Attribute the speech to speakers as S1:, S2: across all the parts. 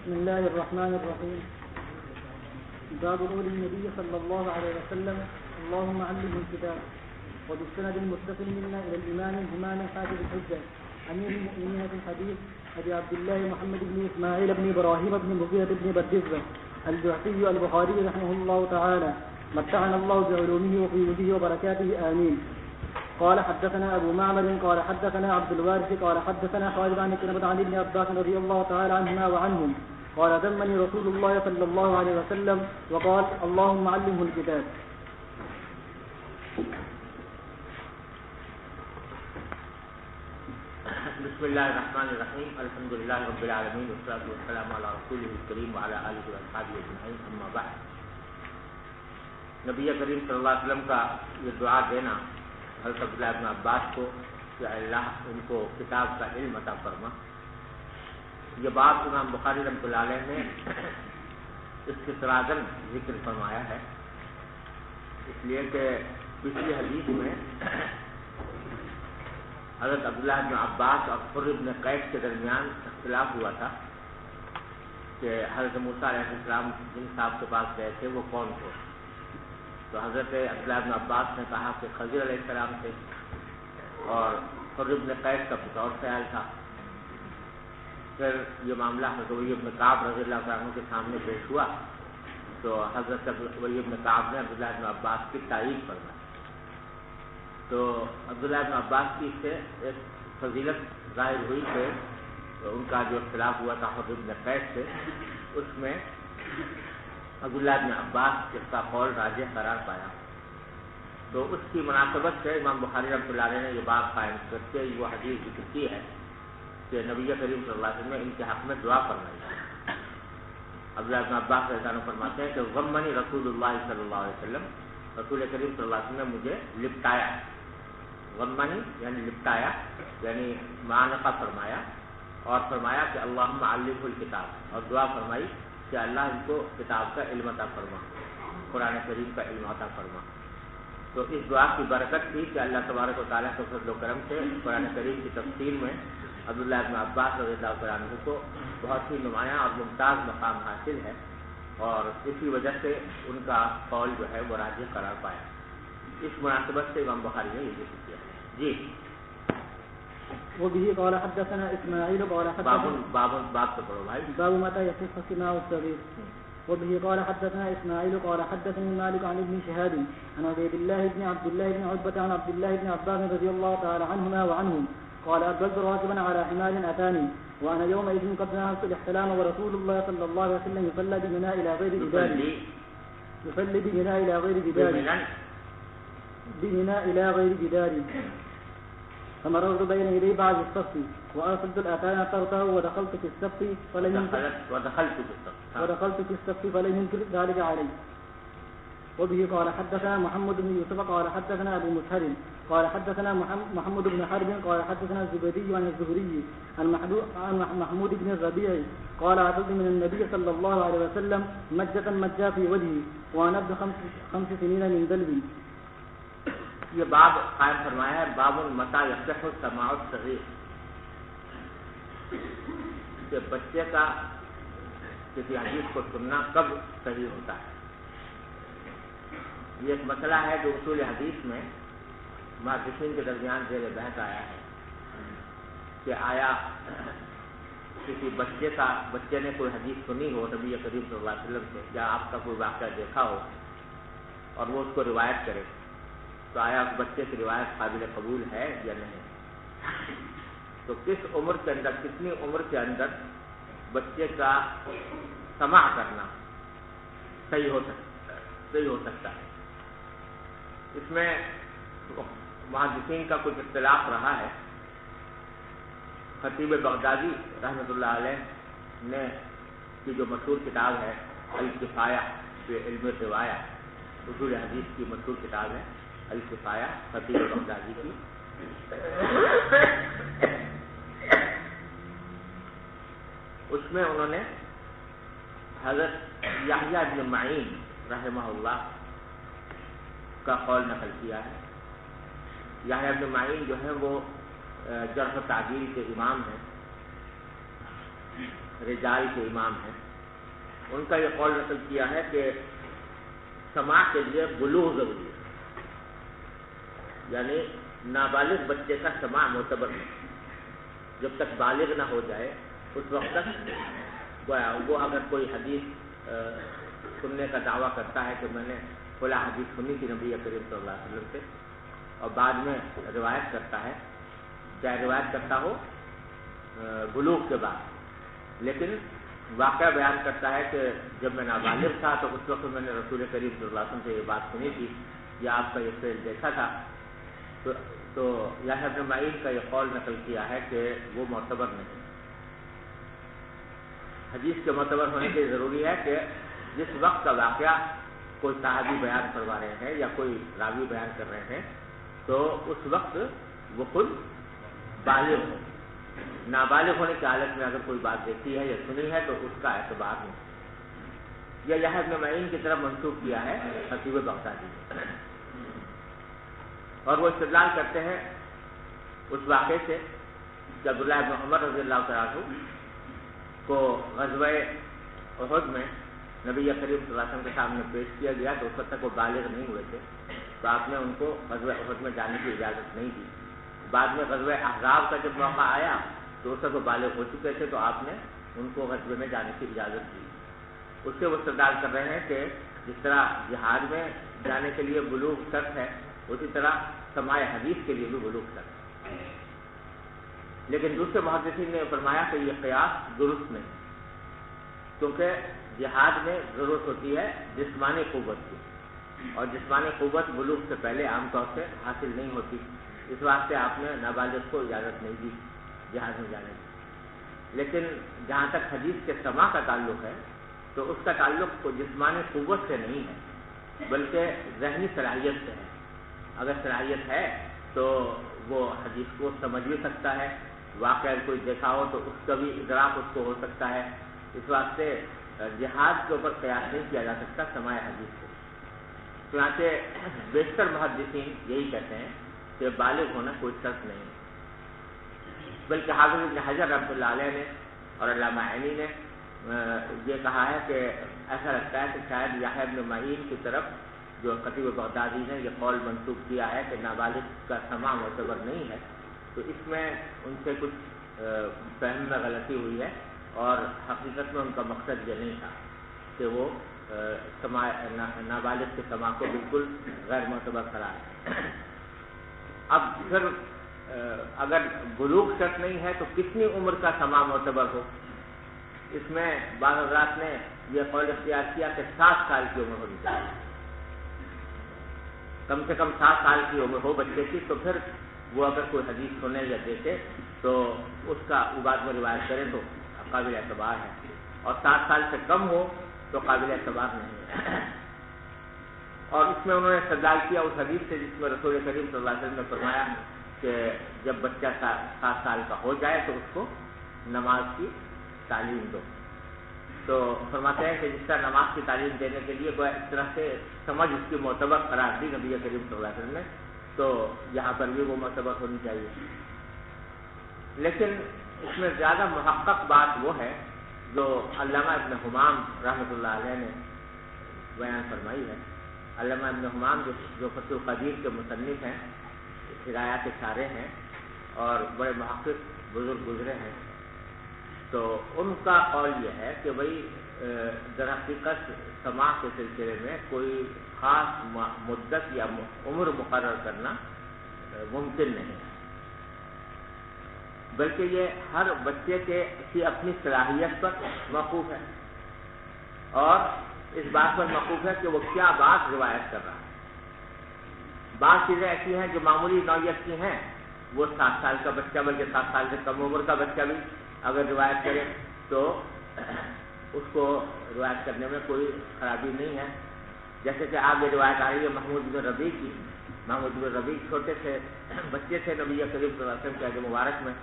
S1: بسم الله الرحمن الرحيم. باب قول النبي صلى الله عليه وسلم اللهم علمه الكتاب. وبالسند المتصل منا الى الامام الامام حافظ الحجه امير المؤمنين في الحديث ابي عبد الله محمد بن اسماعيل بن ابراهيم بن مغيرة بن بردزبة الجعفي البخاري رحمه الله تعالى، متعنا الله بعلومه وفيوده وبركاته آمين. قال حدثنا ابو معمر قال حدثنا عبد الوارث قال حدثنا خالد عن كلمة عن ابن عباس رضي الله تعالى عنهما وعنهم قال ذمني رسول الله صلى الله عليه وسلم وقال اللهم علمه الكتاب.
S2: بسم اللہ الرحمن الرحیم. الحمد للہ رب العالمین والصلاۃ والسلام علی رسولہ الکریم وعلی آلہ واصحابہ اجمعین. اما بعد. نبی کریم صلی اللہ علیہ وسلم کا یہ دعا دینا حضرت عبداللہ بن عباس کو کہ اللہ ان کو کتاب کا علم عطا فرما، یہ بات امام بخاری رحمۃ اللہ علیہ نے استطرادا ذکر فرمایا ہے، اس لیے کہ پچھلی حدیث میں حضرت عبداللہ بن عباس اور حر بن قیس کے درمیان اختلاف ہوا تھا کہ حضرت موسیٰ علیہ السلام جن صاحب کے پاس گئے تھے وہ کون تھے. تو حضرت عبداللہ بن عباس نے کہا کہ خضر علیہ السلام تھے، اور حر بن قیس کا کچھ اور خیال تھا. پھر یہ معاملہ حضرت ابی بن کعب رضی اللہ عنہ کے سامنے پیش ہوا تو حضرت ابی بن کعب نے عبداللہ بن عباس کی تائید فرمائی. تو عبداللہ بن عباس کی سے ایک فضیلت ظاہر ہوئی کہ ان کا جو اختلاف ہوا تھا حر بن قیس سے، اس میں عبداللہ بن عباس جس کا قول راجح قرار پایا. تو اس کی مناسبت سے امام بخاری رحمۃ اللہ علیہ نے یہ بات قائم کرتے وہ حدیث ذکر کی ہے کہ نبی کریم صلی اللہ علیہ وسلم نے ان کے حق میں دعا فرمائی. عبداللہ بن عباس رضی اللہ عنہ فرماتے ہیں کہ ضمنی رسول اللہ صلی اللہ علیہ وسلم، رسول کریم صلی اللہ علیہ وسلم نے مجھے لپٹایا. غمنی یعنی لپٹایا، یعنی معانقہ فرمایا، اور فرمایا کہ اللہم علمہ الکتاب، اور دعا فرمائی کہ اللہ ان کو کتاب کا علم عطا فرما، قرآن کریم کا علم عطا فرما. تو اس دعا کی برکت تھی کہ اللہ تبارک و تعالیٰ کے فضل و کرم سے قرآن کریم کی تفسیر میں عبداللہ بن عباس رضی اللہ عنہ کو بہت ہی نمایاں اور ممتاز مقام حاصل ہے، اور اسی وجہ سے ان کا قول جو ہے وہ راجح قرار پایا. اس مناسبت سے امام بخاری نے یہ ذکر کیا. جی.
S1: وبه قال حدثنا اسماعيل قال حدثنا
S2: باب سے پڑھو بھائی.
S1: باب متى يصح السماع الصغير. وبه قال حدثنا اسماعيل قال حدثني مالك عن ابن شهاب عن عبيد الله بن عبد الله بن عتبة عن عبد الله بن عباس رضي الله تعالى عنهما وعنهم قال أقبلت راكبا على حمار أتاني وأنا يومئذ قد نهزت الاحتلام ورسول الله صلى الله عليه وسلم يصلى بمناء إلى غير جدار بمناء إلى غير جدار فمررت بين يدي بعض الصف وأرسلت الأتان ترته ودخلت في الصف فلم ينكر ذلك علي. وبه قال حدثنا محمد بن يوسف قال حدثنا أبو مسهر قال حدثنا محمد بن حرب قال حدثنا الزبيدي عن الزهري عن محمود بن الربيع قال أتيت من النبي صلى الله عليه وسلم مجة مجا في وجهي وأنا ابن 5 سنين من دلبي.
S2: یہ باب قائم فرمایا ہے باب متى يصح السماع الصغير، کہ بچے کا کسی حدیث کو سننا کب صحیح ہوتا ہے. یہ ایک مسئلہ ہے جو اصول حدیث میں محدثین کے درمیان زیر بحث آیا ہے کہ آیا کسی بچے نے کوئی حدیث سنی ہو نبی کریم صلی اللہ علیہ وسلم سے، یا آپ کا کوئی واقعہ دیکھا ہو اور وہ اس کو روایت کرے، تو آیا اس بچے کی روایت قابل قبول ہے یا نہیں. تو کس عمر کے اندر، کتنی عمر کے اندر بچے کا سماع کرنا صحیح ہو سکتا ہے. اس میں محدثین کا کچھ اختلاف رہا ہے. خطیب بغدادی رحمۃ اللہ علیہ نے کی جو مشہور کتاب ہے الکفایہ فی علم الروایہ، اصول حدیث کی مشہور کتاب ہے الکفایہ خطیب بغدادی کی، اس میں انہوں نے حضرت یحییٰ بن معین رحمہ اللہ کا قول نقل کیا ہے. یحییٰ بن معین جو ہے وہ جرح و تعدیل کے امام ہیں، رجال کے امام ہیں، ان کا یہ قول نقل کیا ہے کہ سماع کے لیے بلوغ ضروری ہے، یعنی نابالغ بچے کا سماع معتبر نہیں، جب تک بالغ نہ ہو جائے اس وقت تک وہ اگر کوئی حدیث سننے کا دعویٰ کرتا ہے کہ میں نے فلاں حدیث سنی تھی نبی کریم صلی اللہ علیہ وسلم سے، اور بعد میں روایت کرتا ہے، چاہے روایت کرتا ہو بلوغ کے بعد، لیکن واقعہ بیان کرتا ہے کہ جب میں نابالغ تھا تو اس وقت میں نے رسول کریم صلی اللہ علیہ وسلم سے یہ بات سنی تھی یا آپ کا یہ فعل دیکھا تھا، تو یحییٰ ابن معین کا یہ قول نقل کیا ہے کہ وہ معتبر نہیں۔ حدیث کے معتبر ہونے کے ضروری ہے کہ جس وقت کا واقعہ کوئی صحابی بیان کروا رہے ہیں یا کوئی راوی بیان کر رہے ہیں تو اس وقت وہ خود بالغ ہو، نابالغ ہونے کی حالت میں اگر کوئی بات دیکھی ہے یا سنی ہے تو اس کا اعتبار نہیں۔ یہ یحییٰ ابن معین کی طرف منسوخ کیا ہے خطیب بغدادی نے، اور وہ استدلال کرتے ہیں اس واقعے سے کہ عبداللہ ابن عمر رضی اللہ تعالیٰ عنہ کو غزوہ احد میں نبی کریم صلی اللہ علیہ وسلم کے سامنے پیش کیا گیا تو اس وقت تک وہ بالغ نہیں ہوئے تھے، تو آپ نے ان کو غزوہ احد میں جانے کی اجازت نہیں دی۔ بعد میں غزوہ احزاب کا جب موقع آیا تو اس وقت وہ بالغ ہو چکے تھے تو آپ نے ان کو غزوے میں جانے کی اجازت دی۔ اس سے وہ استدلال کر رہے ہیں کہ جس طرح جہاد میں جانے کے لیے بلوغ شرط ہے اسی طرح سماع حدیث کے لیے بھی بلوغ شرط ہے، لیکن دوسرے محدثین نے فرمایا کہ یہ قیاس درست نہیں، کیونکہ جہاد میں ضرورت ہوتی ہے جسمانی قوت کی، اور جسمانی قوت بلوغ سے پہلے عام طور سے حاصل نہیں ہوتی، اس واسطے آپ نے نابالغ کو اجازت نہیں دی جہاد میں جانے کی۔ لیکن جہاں تک حدیث کے سماع کا تعلق ہے تو اس کا تعلق کو جسمانی قوت سے نہیں ہے بلکہ ذہنی صلاحیت سے ہے۔ اگر صلاحیت ہے تو وہ حدیث کو سمجھ بھی سکتا ہے، واقعہ کوئی دیکھا ہو تو اس کا بھی ادراک اس کو ہو سکتا ہے، اس واسطے جہاد کے اوپر قیاس نہیں کیا جا سکتا سماع حدیث سے۔ چنانچہ بیشتر محدثین یہی کہتے ہیں کہ بالغ ہونا کوئی شرط نہیں، بلکہ حافظ ابن حجر رحمۃ اللہ علیہ نے اور علامہ عینی نے یہ کہا ہے کہ ایسا لگتا ہے کہ شاید یحییٰ ابن معین کی طرف جو خطیب بغدادی نے یہ قول منسوخ کیا ہے کہ نابالغ کا سماع معتبر نہیں ہے، تو اس میں ان سے کچھ فہم میں غلطی ہوئی ہے، اور حقیقت میں ان کا مقصد یہ نہیں تھا کہ وہ نابالغ کے سماع کو بالکل غیر معتبر قرار ہے۔ اب پھر اگر بلوغ شرط نہیں ہے تو کتنی عمر کا سماع معتبر ہو؟ اس میں بعض حضرات نے یہ قول اختیار کیا کہ 7 سال کی عمر ہونی چاہیے، کم سے کم 7 سال کی عمر ہو بچے کی، تو پھر وہ اگر کوئی حدیث سنے یا دیکھے تو اس کا وہ بعد میں روایت کرے تو قابل اعتبار ہے، اور 7 سال سے کم ہو تو قابل اعتبار نہیں ہے۔ اور اس میں انہوں نے استدلال کیا اس حدیث سے جس میں رسول کریم صلی اللہ علیہ وسلم نے فرمایا کہ جب بچہ 7 سال کا ہو جائے تو اس کو نماز کی تعلیم دو، تو فرماتے ہیں کہ جس طرح نماز کی تعلیم دینے کے لیے کوئی اس طرح سے سمجھ اس کی معتبر قرار دی نبی کریم صلی اللہ علیہ وسلم نے، تو یہاں پر بھی وہ معتبر ہونی چاہیے۔ لیکن اس میں زیادہ محقق بات وہ ہے جو علامہ ابن حمام رحمۃ اللہ علیہ نے بیان فرمائی ہے۔ علامہ ابن حمام جو فتح القدیر کے مصنف ہیں، ہدایات سارے ہیں اور بڑے محقق بزرگ گزرے ہیں، تو ان کا قول یہ ہے کہ بھائی در حقیقت سماع کے سلسلے میں کوئی خاص مدت یا عمر مقرر کرنا ممکن نہیں ہے، بلکہ یہ ہر بچے کی اپنی صلاحیت پر موقوف ہے، اور اس بات پر موقوف ہے کہ وہ کیا بات روایت کر رہا ہے۔ بعض چیزیں ایسی ہیں جو معمولی نوعیت کی ہیں، وہ 7 سال کا بچہ بلکہ 7 سال سے کم عمر کا بچہ بھی اگر روایت کرے تو اس کو روایت کرنے میں کوئی خرابی نہیں ہے۔ جیسے کہ آپ یہ روایت آ رہی ہے محمود بن ربیع کی، محمود بن ربیع چھوٹے سے بچے تھے نبی کریم صلی اللہ علیہ وسلم کے عہد مبارک میں،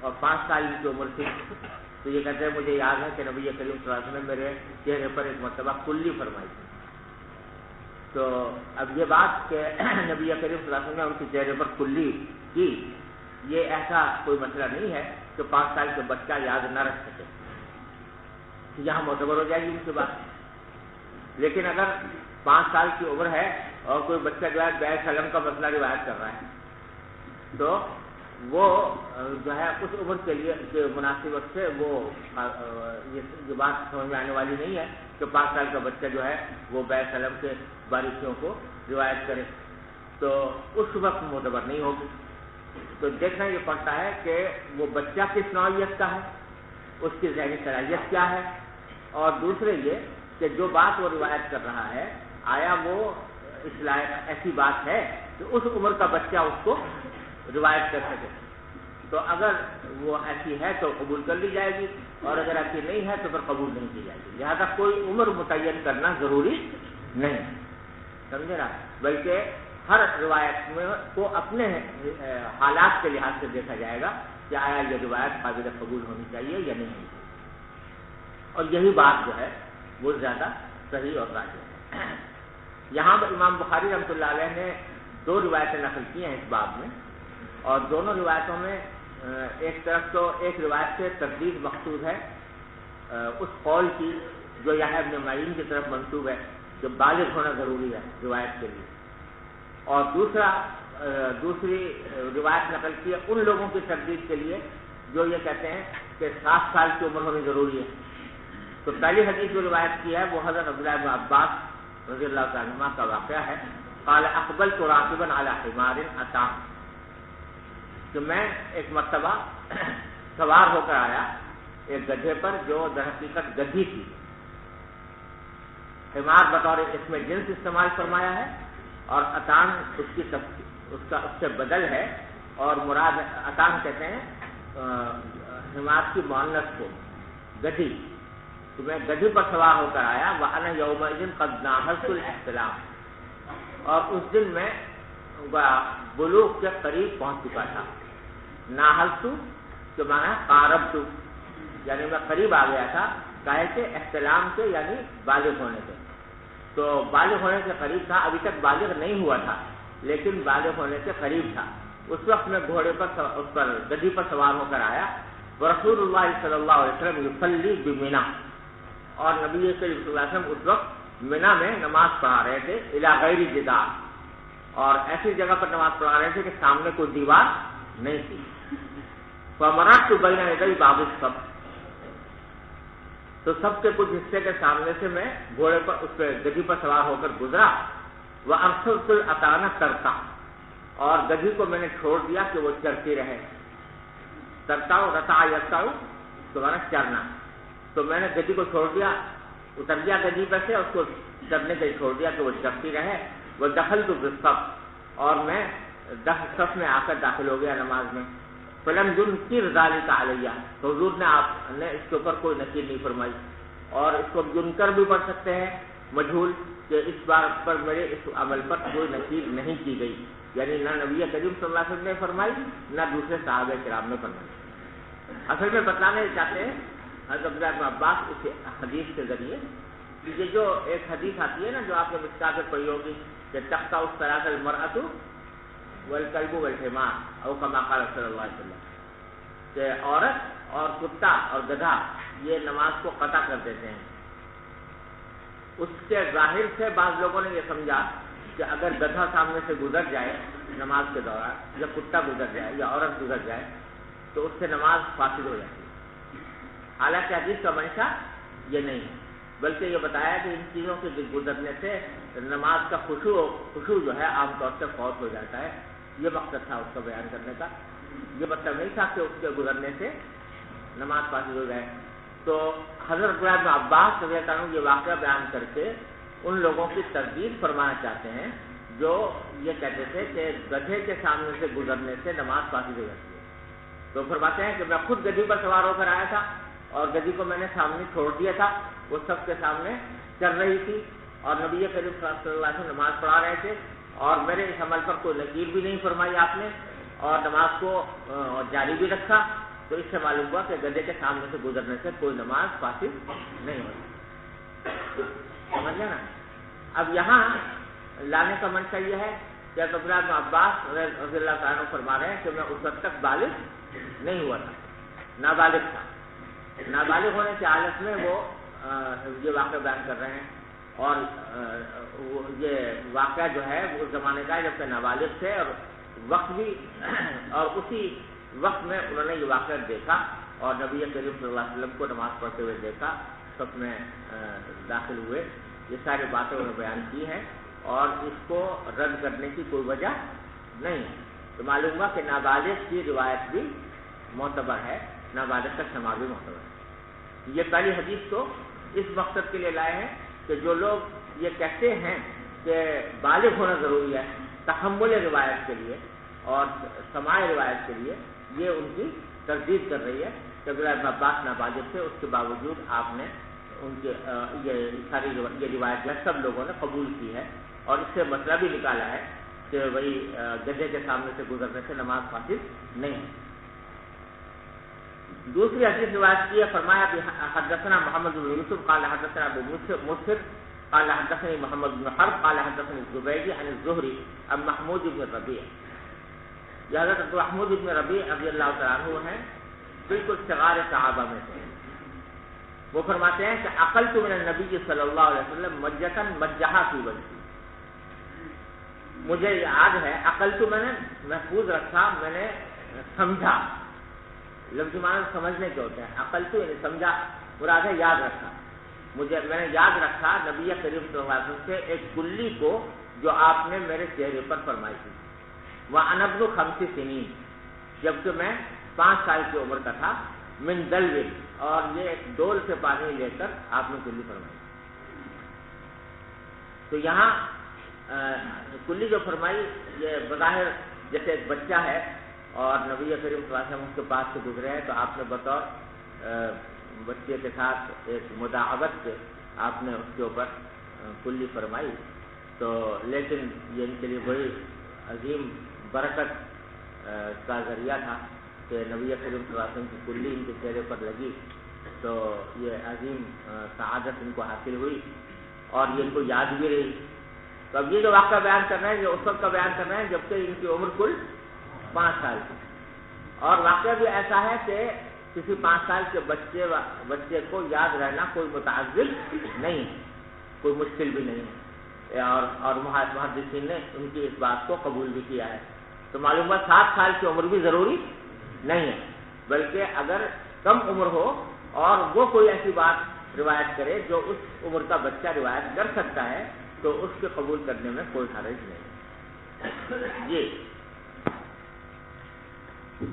S2: اور 5 سال کی عمر تھی، تو یہ کہتے ہیں مجھے یاد ہے کہ نبی کریم صلی اللہ علیہ وسلم نے میرے چہرے پر ایک مرتبہ کلی فرمائی تھی۔ تو اب یہ بات کہ نبی کریم صلی اللہ علیہ وسلم نے ان کے چہرے پر کلی کی، یہ ایسا کوئی مسئلہ نہیں ہے کہ 5 سال کے بچہ یاد نہ رکھ سکے، یہاں معتبر ہو جائے گی ان کی بات۔ لیکن اگر 5 سال کی عمر ہے اور کوئی بچہ جو ہے بیع سلم کا مسئلہ روایت کر رہا ہے تو وہ جو ہے اس عمر کے لیے کے مناسبت سے وہ یہ بات سمجھ میں آنے والی نہیں ہے کہ 5 سال کا بچہ جو ہے وہ بیع سلم کے باریکیوں کو روایت کرے، تو اس وقت معتبر نہیں ہوگی۔ تو دیکھنا یہ پڑتا ہے کہ وہ بچہ کس نوعیت کا ہے، اس کی ذہنی صلاحیت کیا ہے، اور دوسرے یہ کہ جو بات وہ روایت کر رہا ہے آیا وہ اس لائق ایسی بات ہے کہ اس عمر کا بچہ اس کو روایت کر سکے۔ تو اگر وہ ایسی ہے تو قبول کر لی جائے گی، اور اگر ایسی نہیں ہے تو پھر قبول نہیں کی جائے گی۔ لہذا کوئی عمر متعین کرنا ضروری نہیں، سمجھے نا، بلکہ ہر روایت میں کو اپنے حالات کے لحاظ سے دیکھا جائے گا کہ آیا یہ روایت قابل قبول ہونی چاہیے یا نہیں ہونی چاہیے، اور یہی بات جو ہے وہ زیادہ صحیح اور راجح ہے۔ یہاں پر امام بخاری رحمۃ اللہ علیہ نے 2 روایتیں نقل کی ہیں اس باب میں، اور دونوں روایتوں میں ایک طرف تو ایک روایت سے تردید مقصود ہے اس قول کی جو یحییٰ ابن معین کی طرف منسوب ہے کہ بالغ ہونا ضروری ہے روایت کے لیے، اور دوسری روایت نقل کی ہے ان لوگوں کی تردید کے لیے جو یہ کہتے ہیں کہ 7 سال کی عمر ہونی ضروری ہے۔ تو پہلی حدیث جو روایت کی ہے وہ حضرت عبداللہ بن عباس رضی اللہ تعالیٰ عنہما کا واقعہ ہے۔ قال اقبلت راكبا على حمار اتام، کہ میں ایک مرتبہ سوار ہو کر آیا ایک گدھے پر جو در حقیقت گدھی تھی۔ حمار بطور اس میں جنس استعمال فرمایا ہے، اور اتان اس سے بدل ہے، اور مراد اتان کہتے ہیں حمار کی مؤنث کو گدھی۔ تو میں گدھی پر سوار ہو کر آیا، وأنا يومئذ قد ناهزت الاحتلام، اور اس دن میں بلوغ کے قریب پہنچ چکا تھا۔ ناهزت کے معنی قاربت، یعنی میں قریب آ گیا تھا، کہے کہ احتلام کے یعنی بالغ ہونے کے، تو بالغ ہونے کے قریب تھا، ابھی تک بالغ نہیں ہوا تھا لیکن بالغ ہونے کے قریب تھا۔ اس وقت میں گھوڑے پر گدھی پر سوار ہو کر آیا، ورسول اللہ صلی اللہ علیہ وسلم یصلی بمنی، اور نبی کریم صلی اللہ علیہ وسلم اس وقت منی میں نماز پڑھا رہے تھے، الی غیر جدار، اور ایسی جگہ پر نماز پڑھا رہے تھے کہ سامنے کوئی دیوار نہیں تھی۔ فمررت بین یدی باب الصف، تو سب کے کچھ حصے کے سامنے سے میں گھوڑے پر اس پہ گدھی پر سوار ہو کر گزرا، وارسلت الاتان ترتا، اور گدھی کو میں نے چھوڑ دیا کہ وہ چرتی رہے۔ ترتا رتا یرتا تمہارا چرنا، تو میں نے گدھی کو چھوڑ دیا، اتر گیا گدھی پہ سے، اس کو چرنے کے لیے چھوڑ دیا کہ وہ چرتی رہے۔ وہ دخلت بالصف، اور میں صف میں آ کر داخل ہو گیا نماز میں۔ فلم ينكر ذلك علیہ، تو حضور نے آپ نے اس کے اوپر کوئی نکیر نہیں فرمائی، اور اس کو ینکر بھی پڑھ سکتے ہیں مجہول، کہ اس بات پر میرے اس عمل پر کوئی نکیر نہیں کی گئی، یعنی نہ نبی کریم صلی اللہ علیہ وسلم نے فرمائی نہ دوسرے صحابہ کرام نے فرمائی۔ اصل میں بتانا چاہتے ہیں حضرت عبداللہ بن عباس اس حدیث کے ذریعے کہ یہ جو ایک حدیث آتی ہے نا جو آپ نے مشکاۃ میں پڑھی ہوگی کہ تقطع الصلاۃ المرأۃ والکلب والحمار او کما قال صلی اللہ علیہ وسلم، کہ عورت اور کتا اور گدھا یہ نماز کو قطع کر دیتے ہیں۔ اس کے ظاہر سے بعض لوگوں نے یہ سمجھا کہ اگر گدھا سامنے سے گزر جائے نماز کے دوران، یا کتا گزر جائے یا عورت گزر جائے تو اس سے نماز فاسد ہو جاتی ہے۔ حالانکہ حدیث کا منشا یہ نہیں ہے، بلکہ یہ بتایا کہ ان چیزوں کے گزرنے سے نماز کا خشوع جو ہے عام طور سے فوت ہو جاتا ہے۔ یہ مقصد تھا اس کا بیان کرنے کا، یہ مطلب نہیں تھا کہ اس کے گزرنے سے نماز فاسد ہو جائے۔ تو حضرت عبداللہ بن عباس رضی اللہ عنہ یہ واقعہ بیان کر کے ان لوگوں کی تردید فرمانا چاہتے ہیں جو یہ کہتے تھے کہ گدھے کے سامنے سے گزرنے سے نماز فاسد ہو جاتی ہے۔ تو فرماتے ہیں کہ میں خود گدھی پر سوار ہو کر آیا تھا، اور گدھی کو میں نے سامنے چھوڑ دیا تھا، وہ سب کے سامنے چل رہی تھی، اور نبی کریم صلی اللہ علیہ وسلم نماز پڑھا رہے تھے، اور میرے اس عمل پر کوئی نکیر بھی نہیں فرمائی آپ نے، اور نماز کو جاری بھی رکھا۔ تو اس سے معلوم ہوا کہ گدھے کے سامنے سے گزرنے سے کوئی نماز فاسد نہیں ہوتی، سمجھ لیں نا۔ اب یہاں لانے کا منشا یہ ہے کہ عبداللہ بن عباس رضی اللہ تعالیٰ عنہ فرما رہے ہیں کہ میں اس وقت تک بالغ نہیں ہوا تھا، نابالغ تھا۔ نابالغ ہونے کی حالت میں وہ یہ واقعہ بیان کر رہے ہیں، اور یہ واقعہ جو ہے وہ اس زمانے کا ہے جب کہ نابالغ تھے، اور وقت بھی اور اسی وقت میں انہوں نے یہ واقعہ دیکھا اور نبی کریم صلی اللہ علیہ وسلم کو نماز پڑھتے ہوئے دیکھا، سب میں داخل ہوئے. یہ ساری باتیں انہوں نے بیان کی ہیں اور اس کو رد کرنے کی کوئی وجہ نہیں. تو معلوم ہوا کہ نابالغ کی روایت بھی معتبر ہے، نابالغ کا سماع بھی معتبر ہے. یہ پہلی حدیث تو اس مقصد کے لیے لائے ہیں کہ جو لوگ یہ کہتے ہیں کہ بالغ ہونا ضروری ہے تحمل روایت کے لیے اور سماع روایت کے لیے، یہ ان کی تردید کر رہی ہے کہ عبداللہ بن عباس نابالغ تھے، اس کے باوجود آپ نے ان کے یہ ساری یہ روایت جو ہے سب لوگوں نے قبول کی ہے، اور اس سے مسئلہ بھی نکالا ہے کہ وہی گدھے کے سامنے سے گزرنے سے نماز فاسد نہیں ہے. دوسری حدیث روایت کی ہے، فرمایا کہ حدثنا محمد بن یوسف قال حدثنا ابو مسر قال حدثني محمد بن حرب قال حدثني الزبيدي عن الزهري عن محمود بن ربيع. یہ حضرت محمود بن ربیع رضی اللہ تعالیٰ عنہ ہیں، بالکل صغار صحابہ میں سے. وہ فرماتے ہیں کہ عقلت من النبی صلی اللہ علیہ وسلم مجھتا مجھا فی وجہی. مجھے یاد ہے، عقلت میں نے محفوظ رکھا، میں نے سمجھا. لفظ معنی سمجھنے کے ہوتے ہیں، عقلت یعنی سمجھا، مراد ہے یاد رکھا. میں نے یاد رکھا نبی کریم صلی اللہ علیہ وسلم سے ایک کلی کو جو آپ نے میرے چہرے پر فرمائی تھی. وَأَنَا ابْنُ 5 سنین، جبکہ میں 5 سال کی عمر کا تھا. من دلو، اور یہ ایک ڈول سے پانی لے کر آپ نے کلی فرمائی. تو یہاں کلی جو فرمائی یہ بظاہر جیسے ایک بچہ ہے اور نبی کریم صلی اللہ علیہ وسلم اس کے پاس سے گزرے ہیں، تو آپ نے بطور بچے کے ساتھ ایک مداعبت سے آپ نے اس کے اوپر کلی فرمائی. تو لیکن یہ ان کے لیے بڑی عظیم برکت کا ذریعہ تھا کہ نبی کریم صلی اللہ علیہ وسلم کی کلی ان کے چہرے پر لگی، تو یہ عظیم سعادت ان کو حاصل ہوئی اور یہ ان کو یاد بھی رہی. تو اب یہ جو واقعہ بیان کر رہے ہیں، یہ اس وقت کا بیان کر رہے ہیں جبکہ ان کی عمر کل 5 سال کی. اور واقعہ بھی ایسا ہے کہ کسی 5 سال کے بچے کو یاد رہنا کوئی متعذر نہیں، کوئی مشکل بھی نہیں ہے، اور محدثین نے ان کی اس بات کو قبول بھی کیا ہے. تو معلوم ہے 7 سال کی عمر بھی ضروری نہیں ہے، بلکہ اگر کم عمر ہو اور وہ کوئی ایسی بات روایت کرے جو اس عمر کا بچہ روایت کر سکتا ہے تو اس کے قبول کرنے میں کوئی حرج نہیں. جی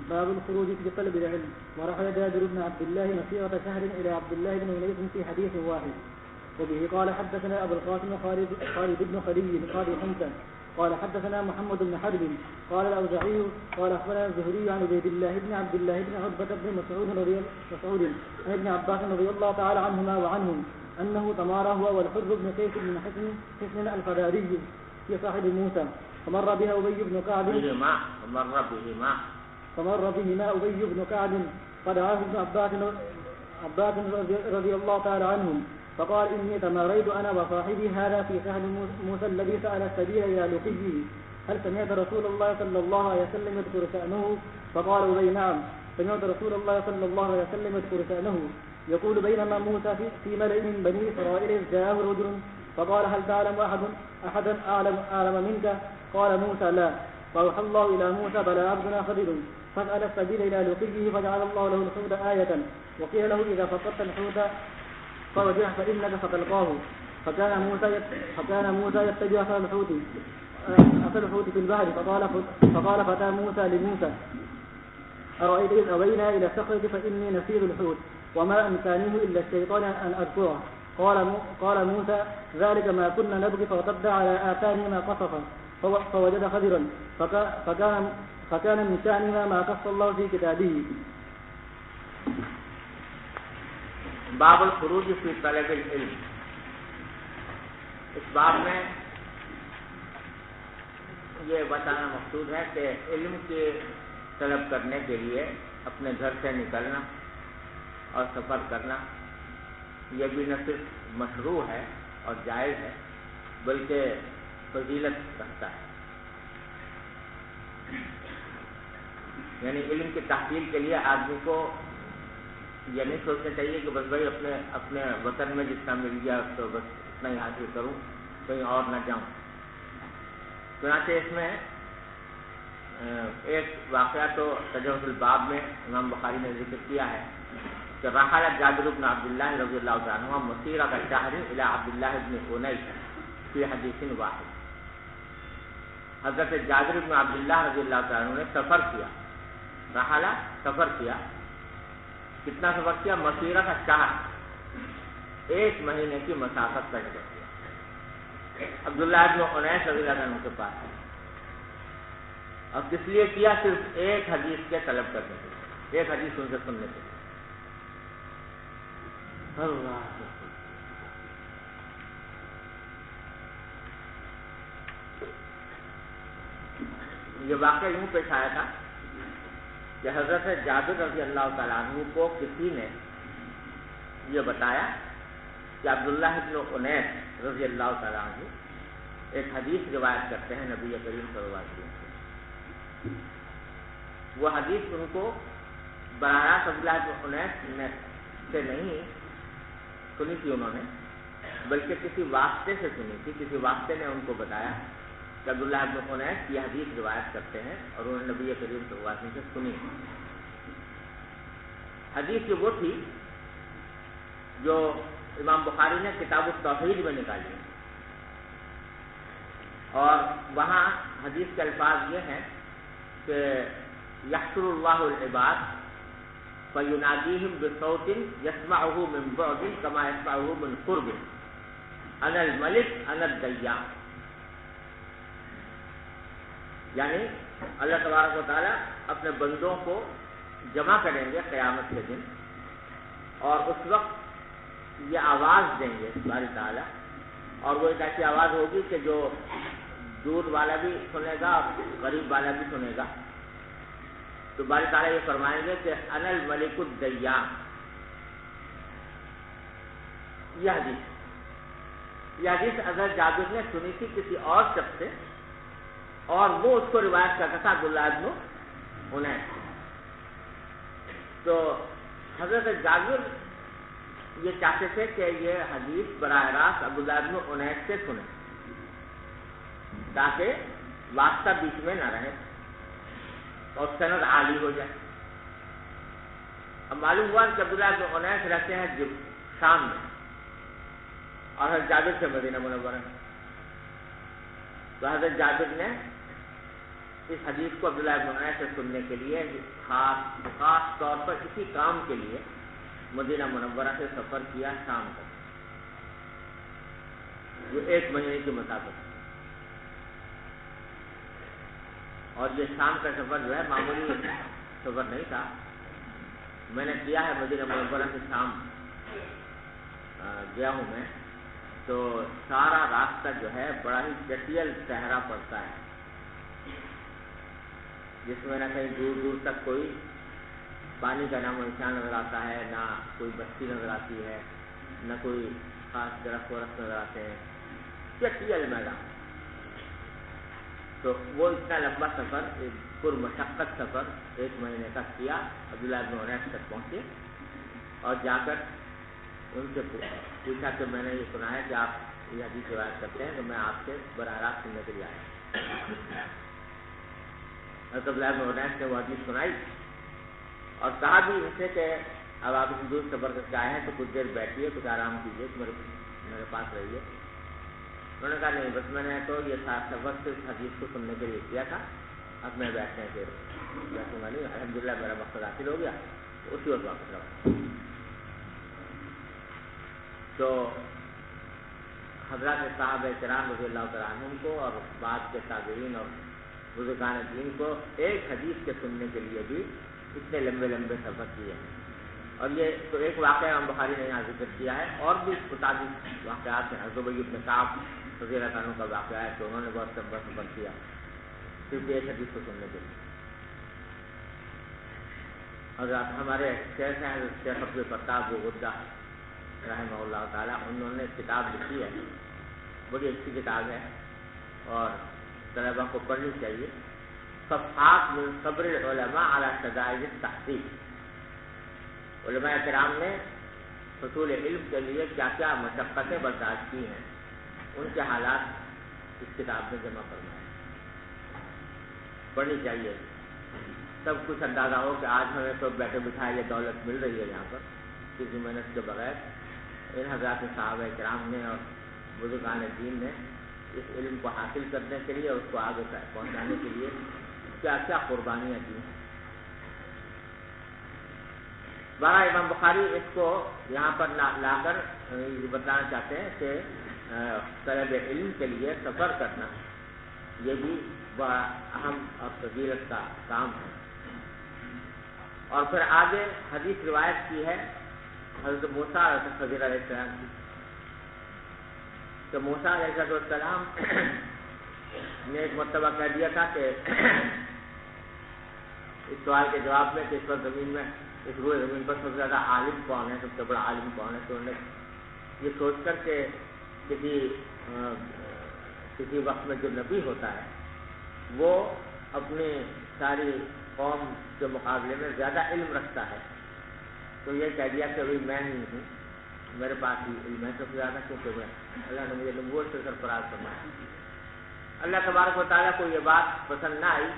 S1: باب الخروج في طلب العلم. ورحل جابر بن عبد الله مسيرة شهر إلى عبد الله بن أنيس في حديث واحد. وبه قال حدثنا أبو القاسم خالد بن خلي قال حمزة قال حدثنا محمد بن حرب قال الأوزاعي قال أخبرنا الزهري عن عبيد الله بن عبد الله بن عتبة بن مسعود عن ابن عباس رضي الله تعالى عنهما وعنهم أنه تمارى هو والحر بن قيس بن حسن الفداري في صاحب موسى فمر بها أبي بن كعب فمر بهما أبي بن كعب فدعاه ابن عباس رضي الله تعالى عنهم فقال إني تماريت أنا وصاحبي هذا في سهل موسى الذي سأل السبيل إلى لقيه هل سمعت رسول الله صلى الله عليه وسلم يذكر شأنه؟ فقال أبي نعم سمعت رسول الله صلى الله عليه وسلم يذكر شأنه يقول بينما موسى في ملئ من بني إسرائيل إذ جاءه رجل فقال هل تعلم أحدا أعلم منك؟ قال موسى لا. فأوحى الله إلى موسى بلى عبدنا خضر فسأل السبيل إلى لقيه فجعل الله له الحوت آية وقيل له إذا فقدت الحوت فرجع فإنك ستلقاه. فكان موسى يتجه أثر الحوت في البحر فقال فتى موسى لموسى أرأيت إذ أوينا إلى الصخرة فإني نسيت الحوت وما أمكانه إلا الشيطان أن أذكره. قال موسى ذلك ما كنا نبغي فارتد على آثارهما قصصا فوجد خضرا فكان من شأنها ما قص الله في كتابه.
S2: باب الخروج فی طلب العلم. اس باب میں یہ بتانا مقصود ہے کہ علم کے طلب کرنے کے لیے اپنے گھر سے نکلنا اور سفر کرنا یہ بھی نہ صرف مشروع ہے اور جائز ہے بلکہ فضیلت رکھتا ہے. یعنی علم کی تحصیل کے لیے آدمی کو یہ نہیں سوچنا چاہیے کہ بس بھائی اپنے وطن میں جتنا مل گیا تو بس اتنا ہی حاصل کروں، کہیں اور نہ جاؤں۔ چنانچہ اس میں ایک واقعہ تو ترجمۃ الباب میں امام بخاری نے ذکر کیا ہے کہ رحل جابر بن عبداللہ رضی اللہ تعالیٰ عنہ مسیرۃ الشہر الی عبداللہ بن انیس فی حدیث واحد۔ حضرت جابر بن عبداللہ رضی اللہ تعالیٰ عنہ نے سفر کیا، رحلہ سفر کیا، کتنا سفر کیا؟ مسیرۃ الشہر، 1 مہینے کی مسافت کا سفر کیا عبداللہ بن انیس رضی اللہ عنہ کے پاس، اور کس لیے کیا؟ صرف ایک حدیث کے طلب کرنے کے لیے، ایک حدیث ان سے سننے کے لیے۔ اللہ یہ واقعہ یوں پیش آیا تھا کہ حضرت جابر رضی اللہ تعالیٰ عنہ کو کسی نے یہ بتایا کہ عبداللہ بن انیس رضی اللہ تعالیٰ عنہ ایک حدیث روایت کرتے ہیں نبی کریم صلی اللہ علیہ وسلم سے۔ وہ حدیث ان کو براہ راست عبداللہ بن انیس سے نہیں سنی تھی انہوں نے، بلکہ کسی واسطے سے سنی تھی، کسی واسطے نے ان کو بتایا کہ عبداللہ بن انیس یہ حدیث روایت کرتے ہیں، اور انہوں نے نبی کریم صلی اللہ علیہ وسلم سے سنی۔ حدیث وہ تھی جو امام بخاری نے کتاب التوحید میں نکالی ہے، اور وہاں حدیث کے الفاظ یہ ہیں کہ یحشر اللہ العباد فینادیہم بصوت یسمعہ من بعد کما یسمعہ من قرب انا الملک انا الدیان، یعنی اللہ تبارک و تعالیٰ اپنے بندوں کو جمع کریں گے قیامت کے دن، اور اس وقت یہ آواز دیں گے باری تعالیٰ، اور وہ ایک ایسی آواز ہوگی کہ جو دور والا بھی سنے گا اور غریب والا بھی سنے گا۔ تو باری تعالیٰ یہ فرمائیں گے کہ انا الملک الدیان۔ یہ حدیث حضرت جابر نے سنی تھی کسی اور شخص سے، اور وہ اس کو روایت کرتا تھا عبداللہ بن انیس۔ تو حضرت جابر یہ چاہتے تھے کہ یہ حدیث براہ راست عبداللہ بن انیس سے سنیں تاکہ واسطہ بیچ میں نہ رہے اور سند عالی ہو جائے۔ اب معلوم ہوا کہ عبداللہ بن انیس رہتے ہیں شام میں، اور حضرت جابر سے مدینہ منورہ میں، تو حضرت جابر نے اس حدیث کو عبداللہ بن انیس سے سننے کے لیے خاص طور پر اسی کام کے لیے مدینہ منورہ سے سفر کیا شام تک، جو 1 مہینے کی مسافت، اور یہ شام کا سفر جو ہے معمولی سفر نہیں تھا۔ میں نے کیا ہے مدینہ منورہ سے شام گیا ہوں میں، تو سارا راستہ جو ہے بڑا ہی جٹیل صحرا پڑتا ہے، جس میں نہ کہیں دور دور تک کوئی پانی کا نام و نشان نظر آتا ہے، نہ کوئی بستی نظر آتی ہے، نہ کوئی خاص درخت ورخت نظر آتے ہیں، جٹیل میدان۔ تو وہ اتنا لمبا سفر، ایک پرمشقت سفر 1 مہینے کا کیا، عبداللہ بن انیس تک پہنچے، اور جا کر ان سے پوچھا کہ میں نے یہ سنا ہے کہ آپ یہ حدیث روایت کرتے ہیں، تو میں آپ سے براہ راست سننے کے لیے آیا۔ عبداللہ بن انیس نے وہ حدیث سنائی، اور کہا بھی ان سے کہ اب آپ اس دور سفر کر کے آئے ہیں تو کچھ دیر بیٹھیے، کچھ آرام کیجیے، میرے پاس رہیے۔ انہوں نے کہا نہیں، بس میں نے تو یہ سفر صرف حدیث کو سننے کے لیے کیا تھا، اب میں بیٹھنے کے بیٹھوں گا نہیں، الحمدللہ میرا مقصد حاصل ہو گیا، تو اسی وقت واپس رہا۔ تو حضرات صحابہ کرام رضی اللہ تعالیٰ عنہم کو اور بعد کے تابعین اور بزرگان دین کو ایک حدیث کے سننے کے لیے بھی اتنے لمبے لمبے سفر کیے ہیں۔ اور یہ تو ایک واقعہ امام بخاری نے یہاں ذکر کیا ہے، اور بھی متعدد واقعات ہیں۔ حضرت ابی بن کعب رضی اللہ عنہ کا واقعہ ہے، تو انہوں نے بہت لمبا سفر کیا صرف ایک حدیث کو سننے کے لیے۔ حضرات ہمارے شیخ ہیں حضرت شیخ عبد الفتاح غدہ رحمہ اللہ تعالیٰ، انہوں نے کتاب لکھی ہے، بڑی اچھی کتاب ہے اور طلبہ کو پڑھنی چاہیے، صفحات من صبر العلماء علی شدائد التحقیق۔ علماء کرام نے حصول علم کے لیے کیا کیا مشقتیں برداشت کی ہیں، ان کے حالات اس کتاب میں جمع فرمائے، پڑھنی چاہیے، سب کچھ اندازہ ہو کہ آج ہمیں تو بیٹھے بٹھائے یہ دولت مل رہی ہے یہاں پر کسی محنت کے بغیر۔ ان حضرات صحابہ کرام نے اور بزرگان دین نے اس علم کو حاصل کرنے کے لیے، اس کو آگے پہنچانے کے لیے کیا کیا قربانیاں دی ہیں۔ بارہ امام بخاری اس کو یہاں پر لا کر یہ بتانا چاہتے ہیں کہ طلب علم کے لیے سفر کرنا یہ بھی بڑا اہم اور فضیلت کا کام ہے۔ اور پھر آگے حدیث روایت کی ہے حضرت موسیٰ اور حضرت خضر علیہ السلام کی، کہ موسیٰ علیہ السلام نے ایک مرتبہ کہہ دیا تھا کہ اس سوال کے جواب میں کہ اس وقت زمین میں، اس روئے زمین پر سب سے زیادہ عالم کون ہے، سب سے بڑا عالم کون ہے، تو انہوں نے یہ سوچ کر کہ کسی وقت میں جو نبی ہوتا ہے وہ اپنی ساری قوم کے مقابلے میں زیادہ علم رکھتا ہے، تو یہ کہہ دیا کہ ابھی میں ہی ہوں، میرے پاس ہی علم ہے سب سے زیادہ، کیونکہ میں اللہ نے مجھے نبوت سے سرفراز فرمایا۔ اللہ تبارک و تعالیٰ کو یہ بات پسند نہ آئی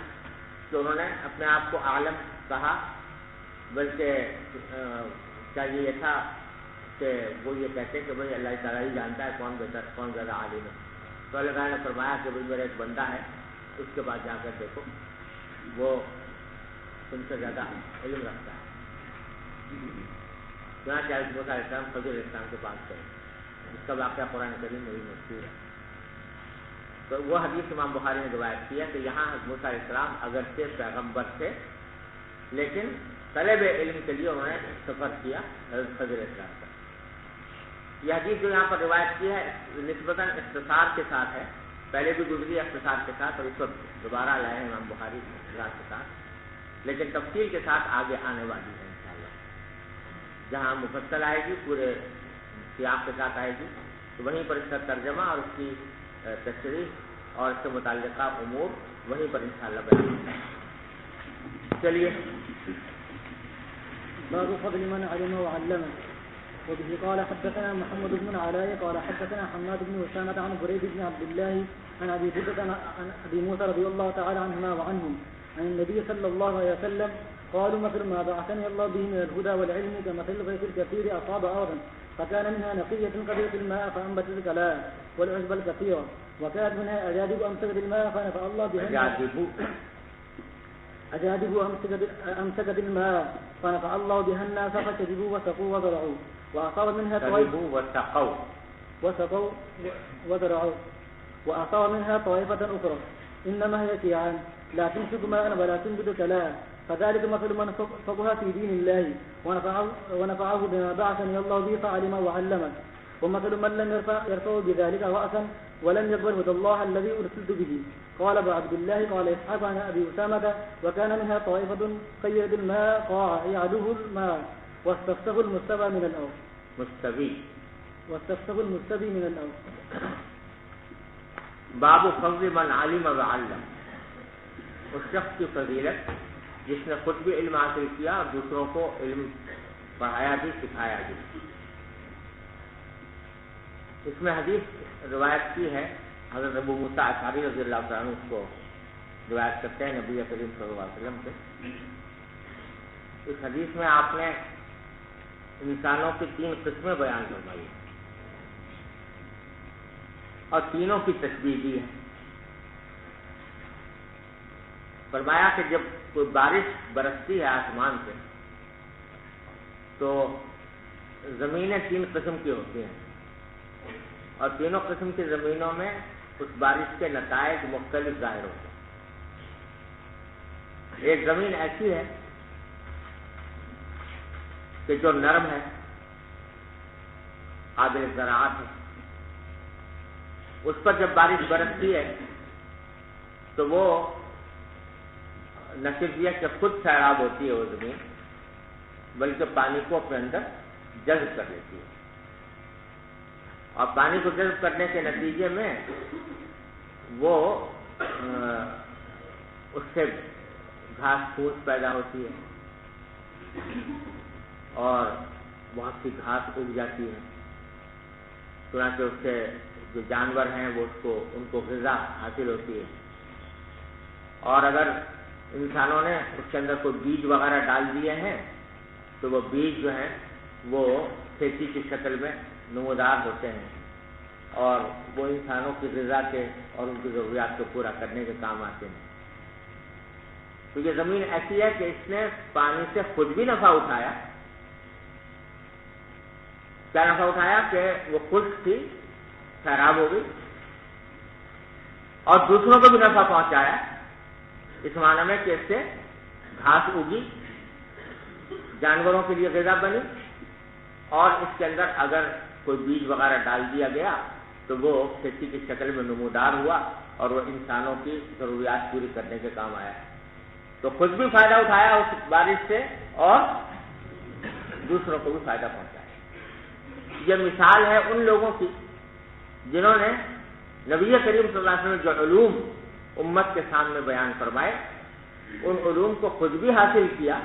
S2: کہ انہوں نے اپنے آپ کو عالم کہا، بلکہ چاہیے یہ تھا کہ وہ یہ کہتے کہ بھائی اللہ تعالیٰ ہی جانتا ہے کون بہتر کون زیادہ عالم ہے۔ تو اللہ تعالیٰ نے فرمایا کہ بھائی میرا ایک بندہ ہے، اس کے بعد جا کر دیکھو وہ تم سے زیادہ علم رکھتا ہے۔ چنانچہ حضرت موسیٰ علیہ السلام خضر علیہ السلام کے پاس گئے، اس کا واقعہ قرآن کریم میں بھی مشہور ہے۔ تو وہ حدیث امام بخاری نے روایت کی ہے کہ یہاں حضرت موسیٰ علیہ السلام اگرچہ پیغمبر تھے لیکن طلب علم کے لیے انہوں نے سفر کیا حضرت خضر علیہ السلام کا۔ یہ حدیث جو یہاں پر روایت کی ہے نسبتاً اختصار کے ساتھ ہے، پہلے بھی گزری اختصار کے ساتھ اور اس وقت دوبارہ لائے ہیں امام بخاری اختصار کے ساتھ، لیکن تفصیل کے ساتھ آگے آنے والی ہے انشاءاللہ۔ جہاں مفصل آئے گی پورے سیاق کے ساتھ آئے گی تو وہیں پر اس کا ترجمہ اور اس کی تشریح اور اس سے متعلقہ امور وہیں پر انشاءاللہ بیان ہے۔ چلیے
S1: باب فضل من علم وعلم. وبه قال حدثنا محمد بن علاء قال حدثنا حماد بن أسامة عن بريد بن عبد الله عن أبي بردة عن أبي موسى رضي الله تعالى عنهما وعنهم عن النبي صلى الله عليه وسلم قالوا مثل ما بعثني الله به من الهدى والعلم كمثل الغيث الكثير أصاب أرضا فكان منها نقية قبلت الماء فأنبتت الكلاء والعشب الكثيرة وكانت منها أجادب أمسكت الماء فنفع الله بها أجادب أمسكت الماء فنفع الله بها الناس فشربوا وسقوا وزرعوا وأصاب منها وأصاب منها طائفة أخرى إنما هي شيعان لا تمسك ماء ولا تنبت كلاء فذلك مثل من فقه في دين الله ونفعه بما بعثني الله به فعلم وعلم ومثل من لم يرفع بذلك رأسا ولم يقبل هدى الله الذي أرسلت به. قال أبو عبد الله قال إسحاق عن أبي أسامة وكان منها طائفة قيد الماء قاع يعده الماء واستفسه المستبى من الأرض
S2: باب فضل من علم وعلم. اس شخص کی فضیلت جس نے خود بھی علم حاصل کیا اور دوسروں کو علم پڑھایا بھی سکھایا بھی. اس میں حدیث روایت کی ہے حضرت ابو موسیٰ اشعری رضی اللہ تعالیٰ عنہ اس کو روایت کرتے ہیں نبی کریم صلی اللہ علیہ وسلم سے. اس حدیث میں آپ نے انسانوں کی 3 قسمیں بیان فرمائی اور تینوں کی تشبیہ دی ہے. فرمایا کہ جب کوئی بارش برستی ہے آسمان سے تو زمینیں 3 قسم کی ہوتی ہیں اور تینوں قسم کی زمینوں میں اس بارش کے نتائج مختلف ظاہر ہوتے ہیں. ایک زمین ایسی ہے کہ جو نرم ہے، قابل زراعت ہے، اس پر جب بارش برستی ہے تو وہ نہ صرف یہ کہ خود سیراب ہوتی ہے وہ زمین بلکہ پانی کو اپنے اندر جذب کر لیتی ہے اور پانی کو جذب کرنے کے نتیجے میں وہ اس سے گھاس پھوس پیدا ہوتی ہے. اور بہت سی گھاس اگ جاتی ہے، چنانچہ اس سے جو جانور ہیں وہ ان کو غذا حاصل ہوتی ہے۔ اور اگر انسانوں نے اس کے اندر کوئی بیج وغیرہ ڈال دیے ہیں تو وہ بیج جو ہیں وہ کھیتی کی شکل میں نمودار ہوتے ہیں اور وہ انسانوں کی غذا کے اور ان کی ضروریات کو پورا کرنے کے کام آتے ہیں۔ تو یہ زمین ایسی ہے کہ اس نے پانی سے خود بھی نفع اٹھایا۔ کیا نفع اٹھایا کہ وہ خشک تھی، خراب ہو گئی، اور دوسروں کو بھی نفع پہنچایا، اس معنی میں کہ اس سے گھاس اگی، جانوروں کے لیے غذا بنی، اور اس کے اندر اگر کوئی بیج وغیرہ ڈال دیا گیا تو وہ کھیتی کی شکل میں نمودار ہوا اور وہ انسانوں کی ضروریات پوری کرنے کے کام آیا۔ تو خود بھی فائدہ اٹھایا اس بارش سے اور دوسروں کو بھی فائدہ پہنچایا۔ یہ مثال ہے ان لوگوں کی جنہوں نے نبی کریم صلی اللہ علیہ وسلم جو علوم امت کے سامنے بیان فرمائے، ان علوم کو خود بھی حاصل کیا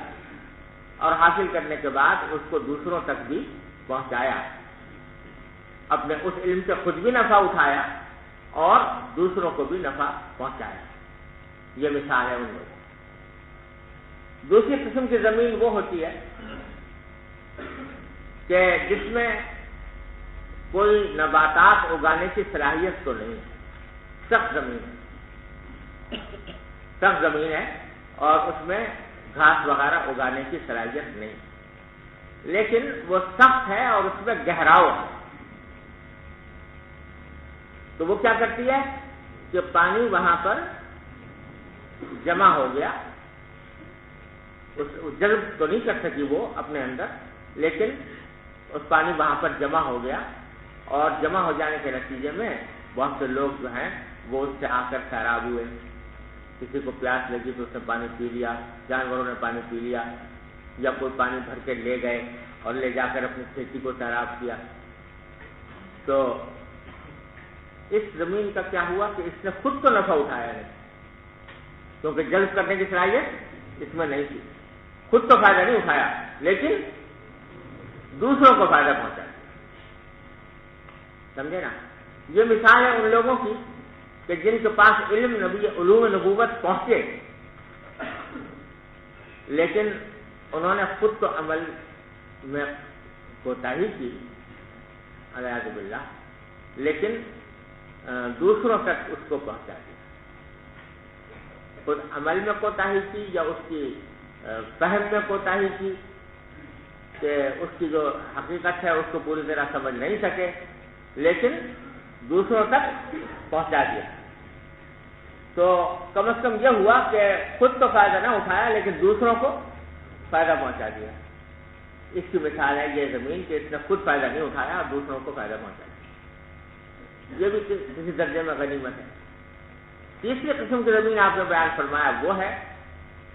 S2: اور حاصل کرنے کے بعد اس کو دوسروں تک بھی پہنچایا، اپنے اس علم سے خود بھی نفع اٹھایا اور دوسروں کو بھی نفع پہنچایا۔ یہ مثال ہے ان لوگوں۔ دوسری قسم کی زمین وہ ہوتی ہے کہ جس میں کوئی نباتات اگانے کی صلاحیت تو نہیں ہے، سخت زمین ہے، سخت زمین ہے اور اس میں گھاس وغیرہ اگانے کی صلاحیت نہیں، لیکن وہ سخت ہے اور اس میں گہراؤ ہے۔ تو وہ کیا کرتی ہے کہ پانی وہاں پر جمع ہو گیا، جذب تو نہیں کر سکی وہ اپنے اندر، لیکن اس پانی وہاں پر جمع ہو گیا، اور جمع ہو جانے کے نتیجے میں بہت سے لوگ جو ہیں وہ اس سے آ کر سیراب ہوئے، کسی کو پیاس لگی تو اس نے پانی پی لیا، جانوروں نے پانی پی لیا، یا کوئی پانی بھر کے لے گئے اور لے جا کر اپنی کھیتی کو سیراب کیا۔ تو اس زمین کا کیا ہوا کہ اس نے خود تو نفع اٹھایا نہیں، کیونکہ جذب کرنے کی صلاحیت اس میں نہیں تھی، خود تو فائدہ نہیں اٹھایا لیکن دوسروں کو فائدہ پہنچایا۔ سمجھے نا؟ یہ مثال ہے ان لوگوں کی کہ جن کے پاس علوم نبوت پہنچے، لیکن انہوں نے خود تو عمل میں کوتاہی کی اعوذ باللہ، لیکن دوسروں تک اس کو پہنچا دیا۔ خود عمل میں کوتاہی کی یا اس کی فہم میں کوتاہی کی کہ اس کی جو حقیقت ہے اس کو پوری طرح سمجھ نہیں سکے، لیکن دوسروں تک پہنچا دیا۔ تو کم از کم یہ ہوا کہ خود تو فائدہ نہ اٹھایا لیکن دوسروں کو فائدہ پہنچا دیا۔ اس کی مثال ہے یہ زمین کہ اس نے خود فائدہ نہیں اٹھایا اور دوسروں کو فائدہ پہنچایا۔ یہ بھی کسی درجے میں غنیمت ہے۔ تیسری قسم کی زمین آپ نے بیان فرمایا وہ ہے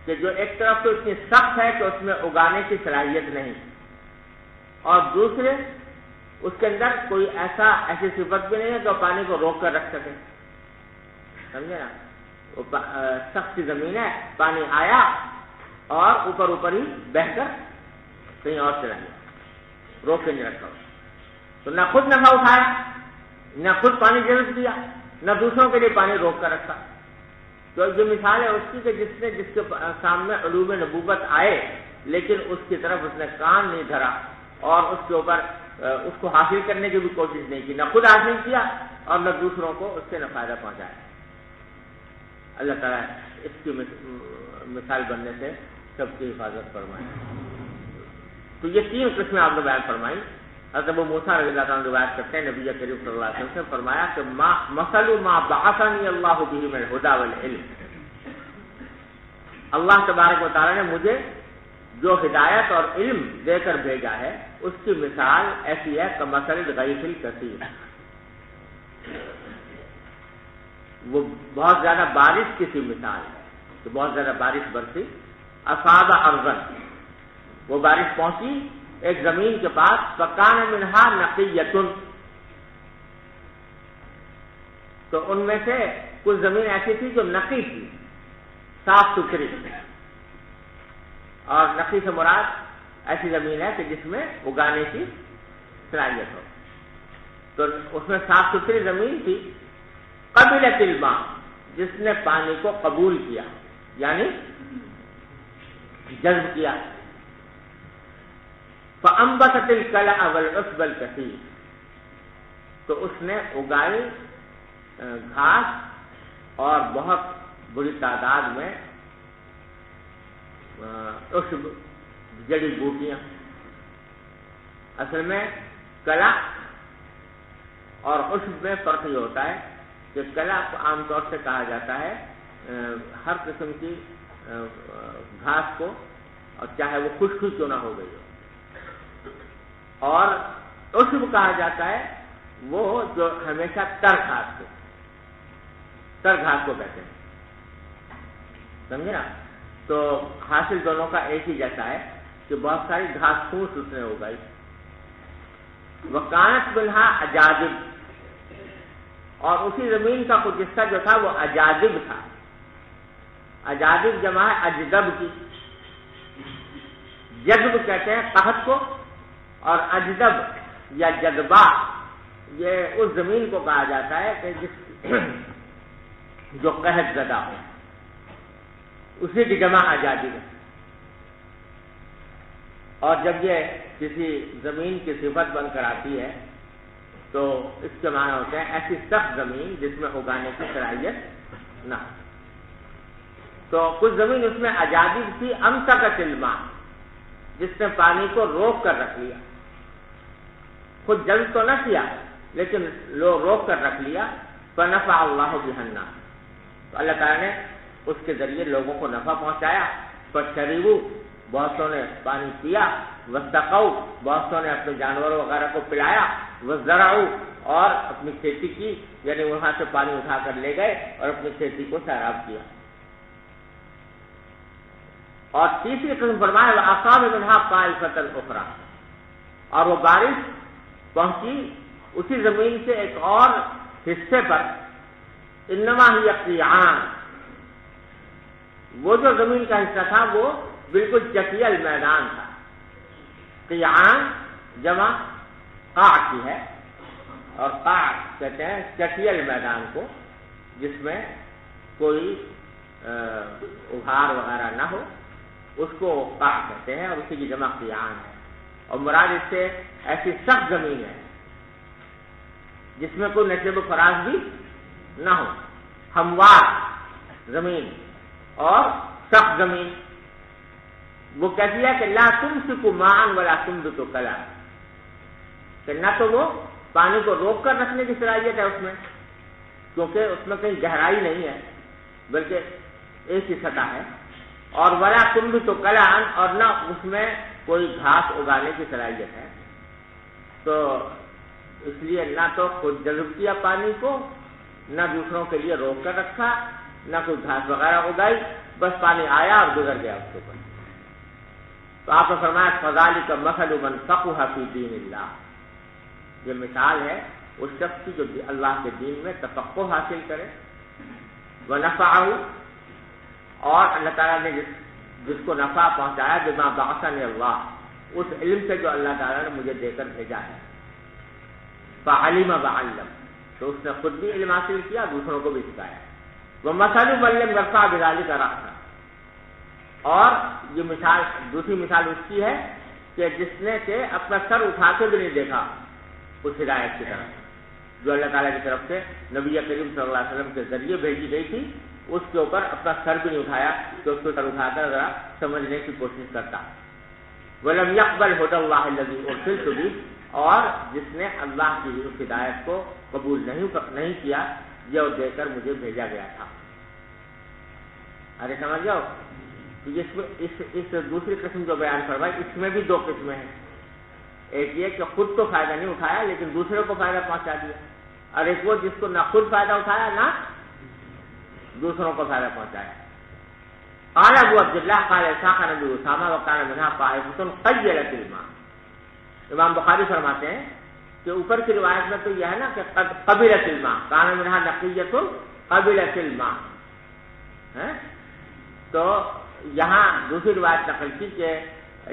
S2: کہ جو ایک طرف تو اتنی سخت ہے کہ اس میں اگانے کی صلاحیت نہیں، اور دوسرے اس کے اندر کوئی ایسی صفت بھی نہیں ہے کہ وہ پانی کو روک کر رکھ سکے۔ سمجھے نا؟ وہ سخت سی زمین ہے، پانی آیا اور اوپر ہی بہہ کر کہیں اور چلا گیا، روک کے نہیں رکھا۔ تو نہ خود نفع اٹھایا، نہ خود پانی جذب کیا، نہ دوسروں کے لیے پانی روک کر رکھا۔ تو یہ مثال ہے اس کی کہ جس کے سامنے علوم نبوت آئے لیکن اس کی طرف اس نے کان نہیں دھرا اور اس کے اوپر اس کو حاصل کرنے کی بھی کوشش نہیں کی، نہ خود حاصل کیا اور نہ دوسروں کو اس سے نہ فائدہ پہنچایا۔ اللہ تعالیٰ اس کی مثال بننے سے سب کی حفاظت فرمائے۔ تو یہ تین قسمیں آپ نے بیان فرمائی۔ حضرت ابو موسیٰ رضی اللہ عنہ روایت کرتے ہیں نبی کریم صلی اللہ علیہ وسلم سے فرمایا کہ مثل ما بعثنی اللہ بہ من الہدی والعلم، اللہ تبارک و تعالیٰ نے مجھے جو ہدایت اور علم دے کر بھیجا ہے اس کی مثال ایسی ہے کہ مثل الغیث الکثیر، وہ بہت زیادہ بارش کی سی مثال ہے کہ بہت زیادہ بارش برسی، اصاب ارضا، وہ بارش پہنچی ایک زمین کے پاس، فکان منہا نقیۃ، تو ان میں سے کچھ زمین ایسی تھی جو نقی تھی، صاف ستھری، اور نقی سے مراد ایسی زمین ہے کہ جس میں اگانے کی صلاحیت ہو. تو اس میں صاف ستھری زمین تھی. قبلت الماء، جس نے پانی کو قبول کیا یعنی جذب کیا. فأنبتت الكلأ والعشب الكثير، تو اس نے اگائی گھاس اور بہت بڑی تعداد میں عشب، جڑی بوٹیاں. اصل میں کلا اور عشب میں فرق یہ ہوتا ہے کہ کلا کو عام طور سے کہا جاتا ہے ہر قسم کی گھاس کو، اور چاہے وہ خشک کیوں نہ ہو گئی ہو. اور عشب کہا جاتا ہے وہ جو ہمیشہ تر گھاس کو کہتے ہیں. سمجھے نا؟ تو حاصل دونوں کا ایک ہی جیسا ہے کہ بہت ساری گھاس پھوس اس نے اگائی. وکانت منہا اجادب، اور اسی زمین کا کچھ حصہ جو تھا وہ اجادب تھا. اجادب جمع ہے اجدب کی. جذب کہتے ہیں قحط کو، اور اجدب یا جذبہ یہ اس زمین کو کہا جاتا ہے کہ جس جو قحط زدہ ہو، اسی کی جمع اجادب ہے. اور جب یہ کسی زمین کی صفت بن کر آتی ہے تو اس کے معنی ہوتے ہیں ایسی سخت زمین جس میں اگانے کی صلاحیت نہ ہو. تو کچھ زمین اس میں اجادب تھی. امسکت الماء، جس نے پانی کو روک کر رکھ لیا. خود جذب تو نہ کیا لیکن روک کر رکھ لیا. فنفع اللہ بها الناس، تو اللہ تعالیٰ نے اس کے ذریعے لوگوں کو نفع پہنچایا. فشربوا، بہتوں نے پانی پیا. واستقوا، بہتوں نے اپنے جانوروں وغیرہ کو پلایا. وزرعوا، اور اپنی کھیتی کی، یعنی وہاں سے پانی اٹھا کر لے گئے اور اپنی کھیتی کو سیراب کیا. اور تیسری قسم فرمایا وَأَصَابَ مِنْهَا طَائِفَةً أُخْرَى، اور وہ بارش پہنچی اسی زمین سے ایک اور حصے پر. انما ہی قیعان، وہ جو زمین کا حصہ تھا وہ بالکل چٹیل میدان تھا. قیعان جمع قاع کی ہے، اور قاع کہتے ہیں چٹیل میدان کو جس میں کوئی ابھار وغیرہ نہ ہو، اس کو قاع کہتے ہیں، اور اسی کی جمع قیعان ہے. اور مراد اس سے ایسی سخت زمین ہے جس میں کوئی نشیب و فراز بھی نہ ہو. ہموار زمین اور سخت زمین. وہ کہتی ہے کہ لا تمسک ماء ولا تنبت کلا، کہ نہ تو وہ پانی کو روک کر رکھنے کی صلاحیت ہے اس میں، کیونکہ اس میں کہیں گہرائی نہیں ہے بلکہ ایک ہی سطح ہے. اور ولا تنبت کلا، اور نہ اس میں کوئی گھاس اگانے کی صلاحیت ہے. تو اس لیے نہ تو خود جذب کیا پانی کو، نہ دوسروں کے لیے روک کر رکھا، نہ کوئی گھاس وغیرہ اگائی، بس پانی آیا اور گزر گیا اس کے اوپر. تو آپ نے فرمایا فذالک مثل من فقہ فی دین اللہ، یہ مثال ہے اس شخص کی جو اللہ کے دین میں تفقہ حاصل کرے. ونفعہ، اور اللہ تعالیٰ نے جس کو نفع پہنچایا بما بعثنی اللہ، اس علم سے جو اللہ تعالیٰ نے مجھے دے کر بھیجا ہے. فعلم وعلم، تو اس نے خود بھی علم حاصل کیا، دوسروں کو بھی سکھایا. ومثل من لم يرفع بذلك رأسا، اور یہ مثال دوسری مثال اس کی ہے کہ جس نے کہ اپنا سر اٹھا کے بھی نہیں دیکھا اس ہدایت کی طرف جو اللہ تعالیٰ کی طرف سے نبی کریم صلی اللہ علیہ وسلم کے ذریعے بھیجی گئی تھی. اس کے اوپر اپنا سر بھی نہیں اٹھایا کہ اس کو سر اٹھا کر ذرا سمجھنے کی کوشش کرتا. وَلَمْ يَقْبَلْ هُدَى اللَّهِ الَّذِي أُرْسِلْتُ بِهِ، اور جس نے اللہ کی اس ہدایت کو قبول نہیں کیا جو دے کر مجھے بھیجا گیا تھا. ارے سمجھ جاؤ کہ اس دوسری قسم جو بیان فرمائی اس میں بھی دو قسمیں ہیں. ایک یہ کہ خود تو فائدہ نہیں اٹھایا لیکن دوسرے کو فائدہ پہنچا دیا، اور ایک وہ جس کو نہ خود فائدہ اٹھایا نہ دوسروں کو فائدہ پہنچایا. قال ابو عبداللہ قال اسحاق بن اسامہ وقال منها طائفة قيلت الماء. امام بخاری فرماتے ہیں کہ اوپر کی روایت میں تو یہ ہے نا کہ قبلت الماء، قال منها نقیۃ قبلت الماء، تو یہاں دوسری روایت نقل کی کہ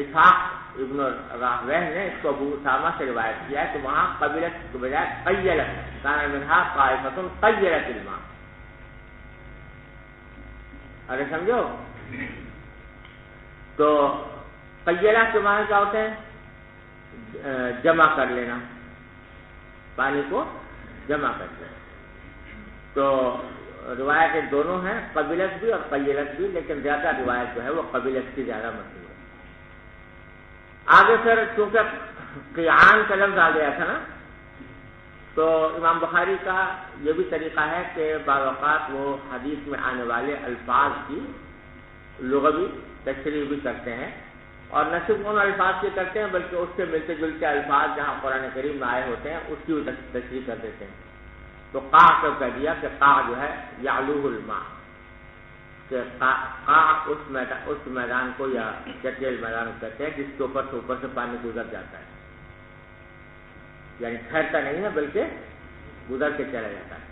S2: اسحاق ابن راہویہ نے اس کو ابو اسامہ سے روایت کیا ہے کہ وہاں قبیلت کے بجائے قیلت کان منہا طائفۃ قیلت الماء. ارے سمجھو، تو قیلہ کے معنی کیا ہوتے ہیں؟ جمع کر لینا، پانی کو جمع کر لینا. تو روایتیں دونوں ہیں، قبیلت بھی اور قیلت بھی، لیکن زیادہ روایت جو ہے وہ قبیلت کی زیادہ مشہور ہے. آگے پھر چونکہ قیعان کا لفظ آ گیا تھا نا، تو امام بخاری کا یہ بھی طریقہ ہے کہ بعض اوقات وہ حدیث میں آنے والے الفاظ کی لغوی تشریح بھی کرتے ہیں، اور نہ صرف ان الفاظ کی کرتے ہیں بلکہ اس سے ملتے جلتے الفاظ جہاں قرآن کریم میں آئے ہوتے ہیں اس کی بھی تشریح کر دیتے ہیں. تو قاع کو کہہ دیا کہ قاع جو ہے یعلوہ الماء، کہ قاع اس میدان کو یا چٹیل میدان کو کہتے ہیں جس کے اوپر سے پانی گزر جاتا ہے، یعنی ٹھہرتا نہیں ہے بلکہ گزر کے چلا جاتا ہے.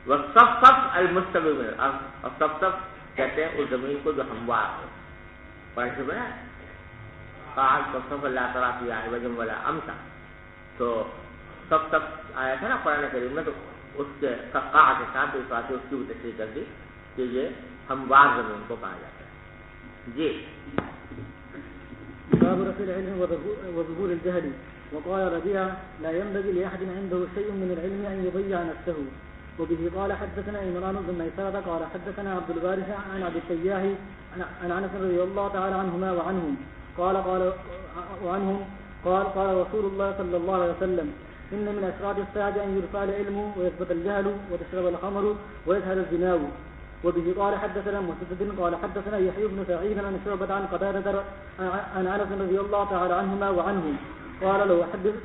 S2: وَالصَّفْصَفْ الْمُسْتَوِي مِنَ الْأَرْضِ، اور صفصف کہتے ہیں اس زمین کو جو ہموار ہو. پڑھے میں قاع صفصف لا تری فیہا عوجا ولا امتا، تو صفصف آیا تھا نا قرآن کریم میں، تو اس کے قاع کے ساتھ اس بات اس کی بھی تشریح کر دی کہ یہ ہموار زمین کو کہا جاتا ہے. جی
S1: باب رفع العلم وظهور الجهل. وقال ربيعة لا ينبغي لأحد عنده شيء من العلم أن يضيع نفسه. وبه قال حدثنا عمران بن ميسرة قال حدثنا عبد الوارث عن عبد التياح عن أنس رضي الله تعالى عنهما وعنهم قال رسول الله صلى الله عليه وسلم إن من أشراط الساعة أن يرفع العلم ويثبت الجهل وتشرب الخمر ويظهر الزنا. وبه قال حدثنا مسدد قال حدثنا يحيى بن سعيد عن شعبة عن قتادة عن أنس رضي الله تعالى عنهما وعنهم قال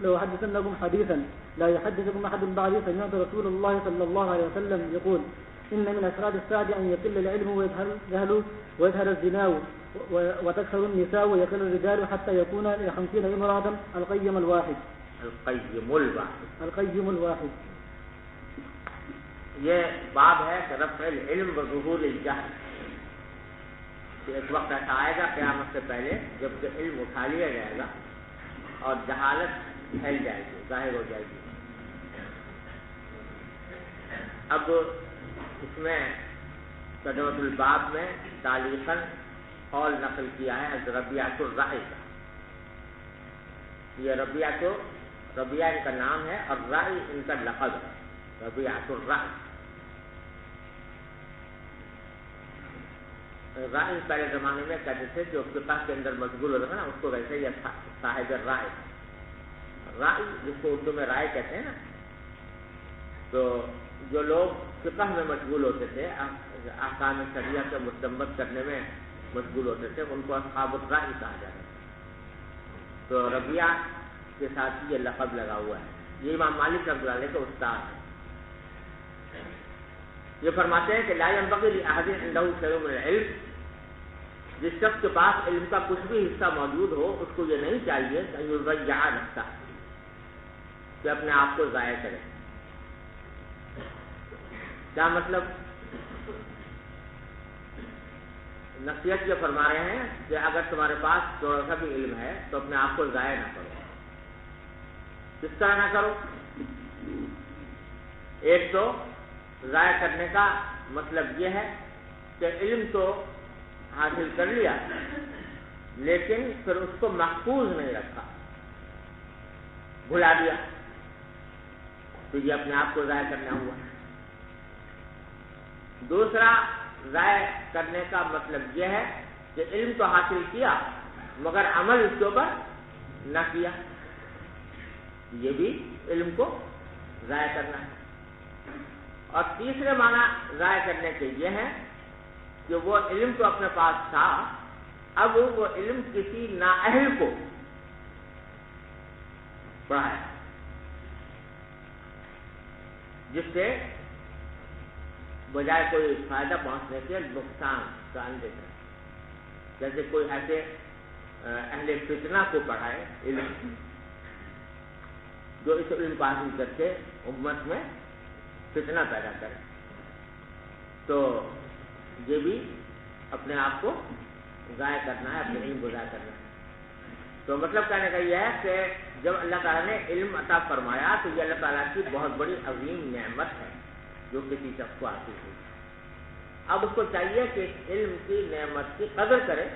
S1: لو حدثنكم حديثا لا يحدثكم أحد بعدي سمعت رسول الله صلى الله عليه وسلم يقول إن من أشراط الساعة أن يقل العلم ويظهر الجهل ويظهر الزنا وتكثر النساء ويقل الرجال حتى يكون 50 امرأة القيم الواحد.
S2: یہ باب ہے کہ رفع العلم وظہور الجہل، کہ ایک وقت ایسا آئے گا قیامت سے پہلے جب کہ علم اٹھا لیا جائے گا اور جہالت پھیل جائے گی، ظاہر ہو جائے گی. اب اس میں ترجمۃ الباب میں تعلیقاً قول نقل کیا ہے حضرت ربیعۃ الرائے کا. یہ ربیعہ ان کا نام ہے اور رائے ان کا لقب ہے، ربیعۃ الرائے. رائے پہلے زمانے میں کہتے تھے جو فقہ کے اندر مشغول ہوتا تھا نا اس کو ویسے یہ صاحب رائے. رائے جس کو اردو میں رائے کہتے ہیں نا، تو جو لوگ فقہ میں مشغول ہوتے تھے، احکام شریعہ سے مستنبط کرنے میں مشغول ہوتے تھے، ان کو اصحاب الرائے کہا جاتا ہے. تو ربیعہ کے ساتھ یہ لقب لگا ہوا ہے. یہ امام مالک رحمۃ اللہ علیہ کا استاد ہے. یہ فرماتے ہیں کہ لا ينبغي لأحد عنده شيء من العلم، جس شخص کے پاس علم کا کچھ بھی حصہ موجود ہو اس کو یہ نہیں چاہیے کہ يضيع نفسه، کہ اپنے آپ کو ضائع کرے. کیا مطلب؟ نصیحت یہ فرما رہے ہیں کہ اگر تمہارے پاس تھوڑا سا بھی علم ہے تو اپنے آپ کو ضائع نہ کرو. کس طرح نہ کرو؟ ایک تو ضائع کرنے کا مطلب یہ ہے کہ علم تو حاصل کر لیا لیکن پھر اس کو محفوظ نہیں رکھا، بھلا دیا، تو یہ اپنے آپ کو ضائع کرنا ہوا. دوسرا ضائع کرنے کا مطلب یہ ہے کہ علم تو حاصل کیا مگر عمل اس کے اوپر نہ کیا، یہ بھی علم کو ضائع کرنا ہے. اور تیسرے معنی ضائع کرنے کے یہ ہے کہ وہ علم تو اپنے پاس تھا، اب وہ علم کسی نااہل کو پڑھایا جس سے بجائے کوئی فائدہ پہنچنے کے نقصان کا اندیشہ. جیسے کوئی ایسے اہل فتنہ کو پڑھائے علم جو اس علم کو حاصل کر کے امت میں فتنہ پیدا کرے، تو یہ بھی اپنے آپ کو ضائع کرنا ہے، اپنے علم کو ضائع کرنا ہے. تو مطلب کہنے کا یہ ہے کہ جب اللہ تعالیٰ نے علم عطا فرمایا تو یہ اللہ تعالیٰ کی بہت بڑی عظیم نعمت ہے جو کسی شخص کو حاصل ہوئی. اب اس کو چاہیے کہ علم کی نعمت کی قدر کرے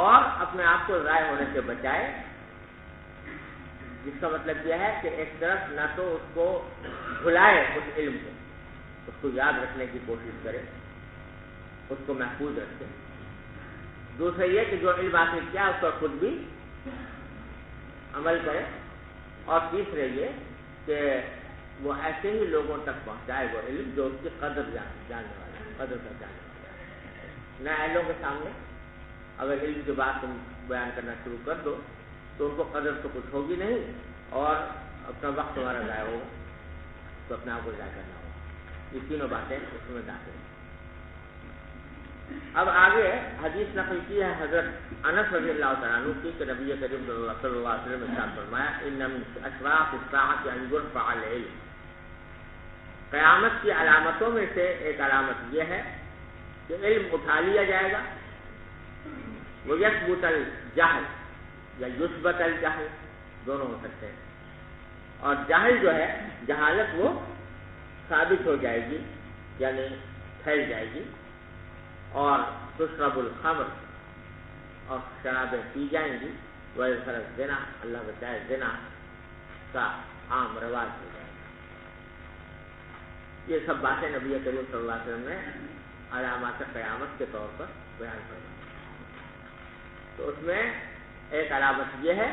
S2: اور اپنے آپ کو ضائع ہونے سے بچائے، جس کا مطلب یہ ہے کہ ایک طرف نہ تو اس کو بھلائے اس علم کو، اس کو یاد رکھنے کی کوشش کرے، اس کو محفوظ رکھے. دوسرا یہ کہ جو علم حاصل کیا اس پر خود بھی عمل کرے، اور تیسرے یہ کہ وہ ایسے ہی لوگوں تک پہنچائے وہ علم جو اس کی قدر جاننے والا ہے، قدر کا جاننے والا ہے. نہ اہلوں کے سامنے اگر علم کی بات تم بیان کرنا شروع کر دو تو ان کو قدر تو کچھ ہوگی نہیں، اور اپنا وقت تمہارا ضائع ہوگا، تو اپنے آپ کو ضائع کرنا ہوگا. یہ تینوں باتیں اس میں داخل ہیں. اب آگے حدیث نقل کی ہے حضرت انس رضی اللہ تعالیٰ عنہ کی کہ نبی کریم صلی اللہ علیہ وسلم نے ارشاد فرمایا ان من اشراط الساعۃ ان یرفع العلم، قیامت کی علامتوں میں سے ایک علامت یہ ہے کہ علم اٹھا لیا جائے گا. ویثبت الجہل یا یثبت الجہل دونوں ہو سکتے ہیں، اور جہل جو ہے جہالت وہ ثابت ہو جائے گی یعنی پھیل جائے گی. اور تشرب الخمر، اور شرابیں پی جائیں گی. ویظہر الزنا، اللہ بچائے زنا کا عام رواج ہو جائے گا. یہ سب باتیں نبی کریم صلی اللہ علیہ وسلم نے علامات قیامت کے طور پر بیان فرمائی. تو اس میں ایک علامت یہ ہے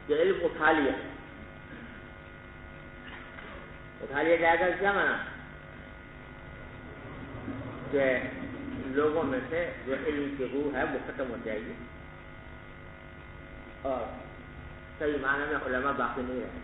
S2: کہ علم اٹھا لیا جائے گا. کیا مانا؟ کہ لوگوں میں سے جو علم کی روح ہے وہ ختم ہو جائے گی اور صحیح معنی میں علماء باقی نہیں رہے.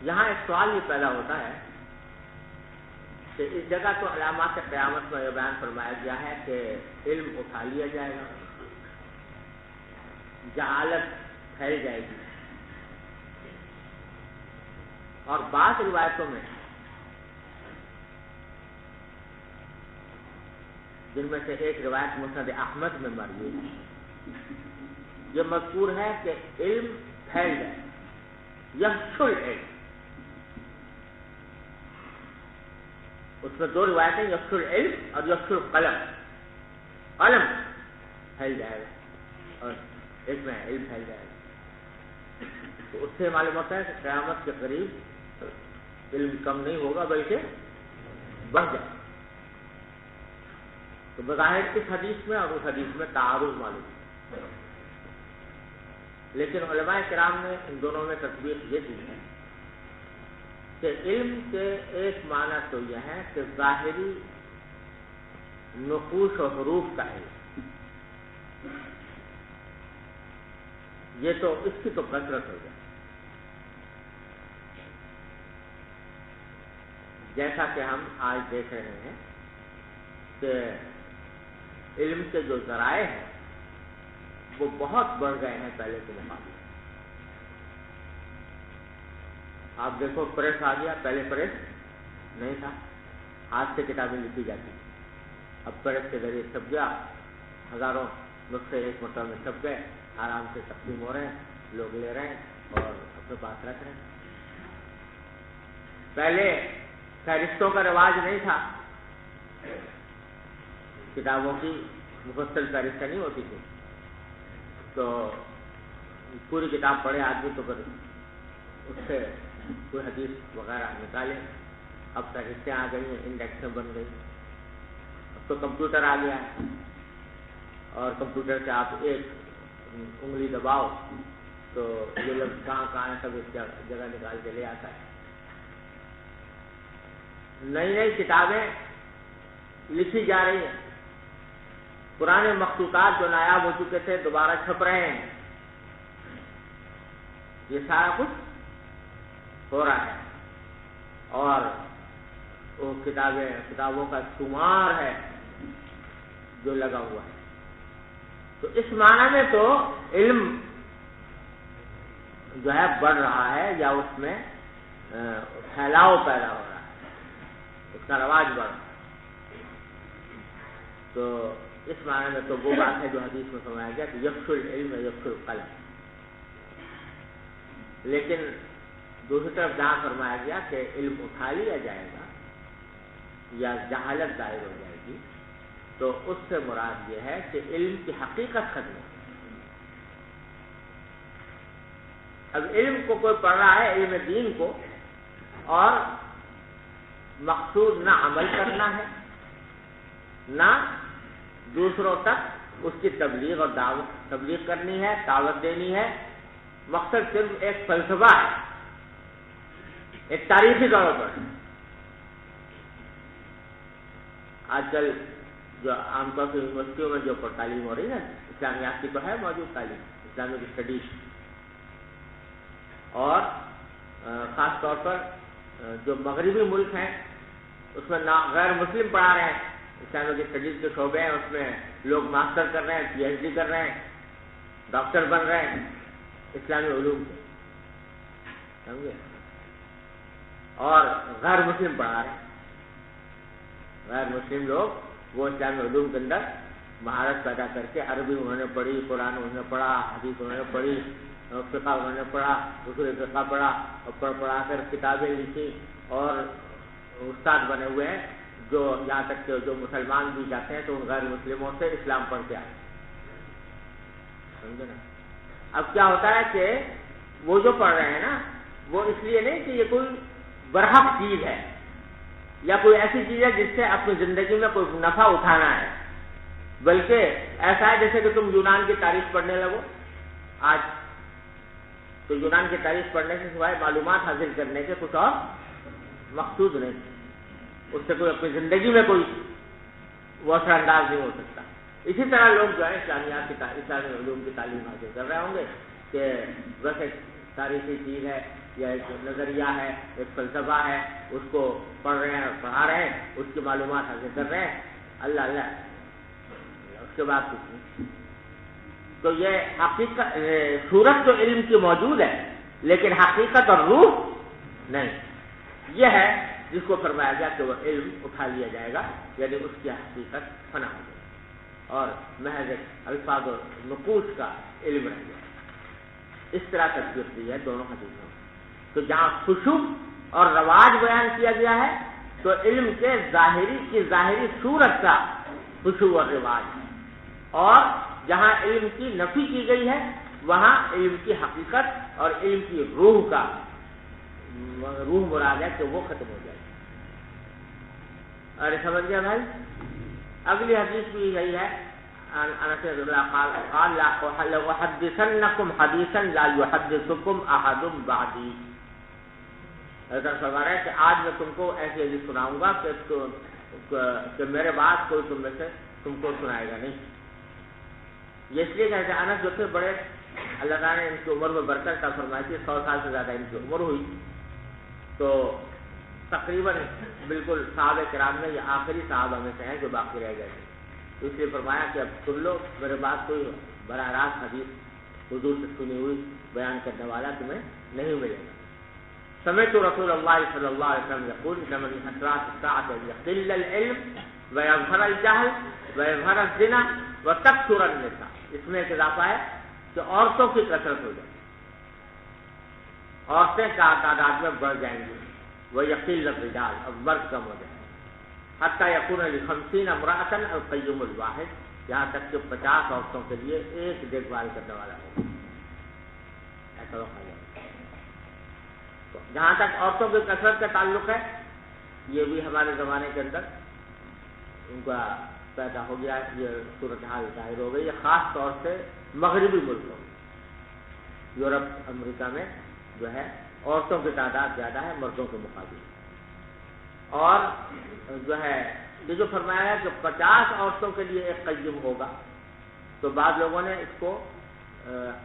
S2: یہاں ایک سوال یہ پیدا ہوتا ہے کہ اس جگہ تو علامات قیامت میں یہ بیان فرمایا گیا ہے کہ علم اٹھا لیا جائے گا، جہالت پھیل جائے گی، اور بعض روایتوں میں جن میں سے ایک روایت مسند احمد میں مروی ہے یہ مذکور ہے کہ علم پھیل جائے، یفشل علم. اس میں دو روایتیں یفشل علم اور یفشل قلم. قلم پھیل جائے گا اور ایک میں علم پھیل جائے گا. تو اس سے معلوم ہوتا ہے کہ قیامت کے قریب علم کم نہیں ہوگا بلکہ بڑھ جائے. تو بظاہر اس حدیث میں اور اس حدیث میں تعارض معلوم ہے، لیکن علماء کرام نے ان دونوں میں تطبیق یہ دی ہے کہ علم کے ایک معنی تو یہ ہے کہ ظاہری نقوش و حروف کا علم، یہ تو اس کی تو کثرت ہو جائے، جیسا کہ ہم آج دیکھ رہے ہیں کہ علم کے جو ذرائع ہیں وہ بہت بڑھ گئے ہیں پہلے کے مقابلے. آپ دیکھو پریس آ گیا، پہلے پریس نہیں تھا، ہاتھ سے کتابیں لکھی جاتی، اب پریس کے ذریعے چھپ گیا، ہزاروں نسخے ایک مرتبہ میں چھپ گئے، آرام سے تقسیم ہو رہے ہیں، لوگ لے رہے ہیں اور اپنے پاس رکھ رہے ہیں. پہلے فہرستوں کا رواج نہیں تھا، کتابوں کی مفصل فہرستیں نہیں ہوتی تھی، تو پوری کتاب پڑھے آدمی تو پھر اس سے کوئی حدیث وغیرہ نکالے. اب فہرستیں آ گئی ہیں، انڈیکسیں بن گئی. اب تو کمپیوٹر آ گیا ہے اور کمپیوٹر سے آپ ایک انگلی دباؤ تو یہ لفظ کہاں کہاں ہے سب اس جگہ نکال کے لے آتا ہے. نئی نئی کتابیں لکھی جا رہی ہیں پرانے مخطوطات جو نایاب ہو چکے تھے دوبارہ چھپ رہے ہیں، یہ سارا کچھ ہو رہا ہے، اور وہ کتابوں کا شمار ہے جو لگا ہوا ہے۔ تو اس معنی میں تو علم جو ہے بڑھ رہا ہے، یا اس میں پھیلاؤ پیدا ہو رہا ہے، اس کا رواج بڑھ رہا ہے۔ تو اس معنی میں تو وہ بات ہے جو حدیث میں فرمایا گیا کہ یکفر العلم یکفر القلم۔ لیکن دوسری طرف جہاں فرمایا گیا کہ علم اٹھا لیا جائے گا یا جہالت ظاہر ہو جائے گی، تو اس سے مراد یہ ہے کہ علم کی حقیقت ختم ہو۔ اب علم کو کوئی پڑھ رہا ہے، علم دین کو، اور مقصود نہ عمل کرنا ہے، نہ دوسروں تک اس کی تبلیغ اور تبلیغ کرنی ہے، دعوت دینی ہے، مقصد صرف ایک فلسفہ ہے، ایک تاریخی طور پر۔ آج کل جو عام طور سے یونیورسٹیوں میں جو تعلیم ہو رہی ہے، اسلامیات کی تو ہے موجود تعلیم، اسلامک اسٹڈیز، اور خاص طور پر جو مغربی ملک ہیں اس میں غیر مسلم پڑھا رہے ہیں، اسلامک اسٹڈیز کے شعبے ہیں، اس میں لوگ ماسٹر کر رہے ہیں، پی ایچ ڈی کر رہے ہیں، ڈاکٹر بن رہے ہیں اسلامی علوم کے، سمجھے، اور غیر مسلم پڑھا رہے ہیں۔ غیر مسلم لوگ وہ اسلامی علوم کے اندر مہارت پیدا کر کے عربی انہوں نے پڑھی، قرآن انہوں نے پڑھا، حدیث انہوں نے پڑھی، فقہ انہوں نے پڑھا، اصول فقہ پڑھا، اور پڑھا کر کتابیں لکھی، اور استاد بنے ہوئے ہیں، جو یہاں تک کہ جو مسلمان بھی جاتے ہیں تو ان غیر مسلموں سے اسلام پڑھ کے آئے، سمجھے نا۔ اب کیا ہوتا ہے کہ وہ جو پڑھ رہے ہیں نا، وہ اس لیے نہیں کہ یہ کوئی برحق چیز ہے یا کوئی ایسی چیز ہے جس سے اپنی زندگی میں کوئی نفع اٹھانا ہے، بلکہ ایسا ہے جیسے کہ تم یونان کی تاریخ پڑھنے لگو آج، تو یونان کی تاریخ پڑھنے سے سوائے معلومات حاصل کرنے کے کچھ اور مقصود نہیں، اس سے کوئی اپنی زندگی میں کوئی وہ اثر انداز نہیں ہو سکتا۔ اسی طرح لوگ جو ہے اسلامیات کی اسلامی علوم کی تعلیم حاصل کر رہے ہوں گے کہ بس ایک تاریخی چیز ہے یا ایک نظریہ ہے، ایک فلسفہ ہے، اس کو پڑھ رہے ہیں اور پڑھا رہے ہیں، اس کی معلومات حاصل کر رہے ہیں، اللہ اللہ، اس کے بعد کچھ نہیں۔ تو یہ حقیقت صورت تو علم کی موجود ہے، لیکن حقیقت اور روح نہیں۔ یہ ہے جس کو فرمایا گیا کہ وہ علم اٹھا لیا جائے گا، یعنی اس کی حقیقت فنا ہو جائے گی اور محض الفاظ اور نقوش کا علم رہ گیا۔ اس طرح تصویر دی ہے دونوں حدیثوں میں۔ تو جہاں خشوع اور رواج بیان کیا گیا ہے تو علم کے ظاہری صورت کا خشوع اور رواج ہے، اور جہاں علم کی نفی کی گئی ہے وہاں علم کی حقیقت اور علم کی روح مراد ہے کہ وہ ختم ہو جائے۔ اور سمجھ گیا بھائی؟ اگلی حدیث بھی یہی ہے، انس رضی اللہ قال لأحدثنكم حديثا لا يحدثكم احد بعدي۔ ایسا فرما رہا ہے کہ آج میں تم کو ایسی حدیث سناؤں گا کہ میرے بعد کوئی تم میں سے تم کو سنائے گا نہیں۔ یہ اس لیے کہ انس جو تھے بڑے، اللہ تعالیٰ نے ان کی عمر میں برکت کا فرمائی تھی، 100 سال سے زیادہ ان کی عمر ہوئی، تو تقریباً بالکل صحابہ کرام میں یہ آخری صحابہ میں سے ہیں جو باقی رہ گئے تھے، تو اس لیے فرمایا کہ اب سن لو میرے بعد کوئی براہ راست حدیث حضور سے سنی ہوئی بیان کرنے والا تمہیں نہیں ملے گا۔ سمعت رسول اللہ صلی اللہ علیہ وسلم یقول انما من اشراط الساعة ان يقل العلم ويظهر الجهل ويظهر الزنا وتكثر النساء۔ اس میں ایک اضافہ ہے کہ عورتوں کی کثرت ہو جائے، عورتیں کا تعداد میں بڑھ جائیں گی، ويقل الرجال، اور مرد کم ہو جائیں گے، حتى يكون ل50 امرأة القيوم الواحد، یہاں تک کہ 50 عورتوں کے لیے ایک دیکھ بھال کرنے والا ہو، ایسا وقت آ جائے۔ جہاں تک عورتوں کی کثرت کا تعلق ہے، یہ بھی ہمارے زمانے کے اندر ان کا پیدا ہو گیا، یہ صورتحال ظاہر ہو گئی ہے، خاص طور سے مغربی ملکوں میں، یورپ امریکہ میں جو ہے عورتوں کی تعداد زیادہ ہے مردوں کے مقابلے، اور جو ہے یہ جو فرمایا ہے کہ 50 عورتوں کے لیے ایک قیم ہوگا، تو بعض لوگوں نے اس کو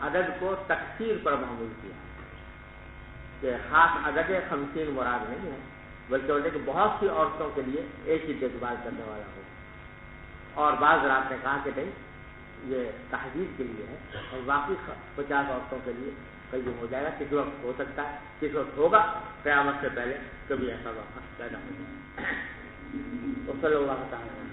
S2: عدد کو تکثیر پر محمول کیا کہ خاص عدد 50 مراد نہیں ہے، بلکہ بولتے کہ بہت سی عورتوں کے لیے ایک ہی دیکھ بھال کرنے والا ہو۔ اور بعض رات نے کہا کہ نہیں، یہ تحدید کے لیے ہے اور باقی 50 عورتوں کے لیے قیم ہو جائے گا۔ کس وقت ہو سکتا ہے، کس وقت ہوگا، قیامت سے پہلے کبھی ایسا وقت پیدا ہو جائے گا۔ تو صلی اللہ تعالیٰ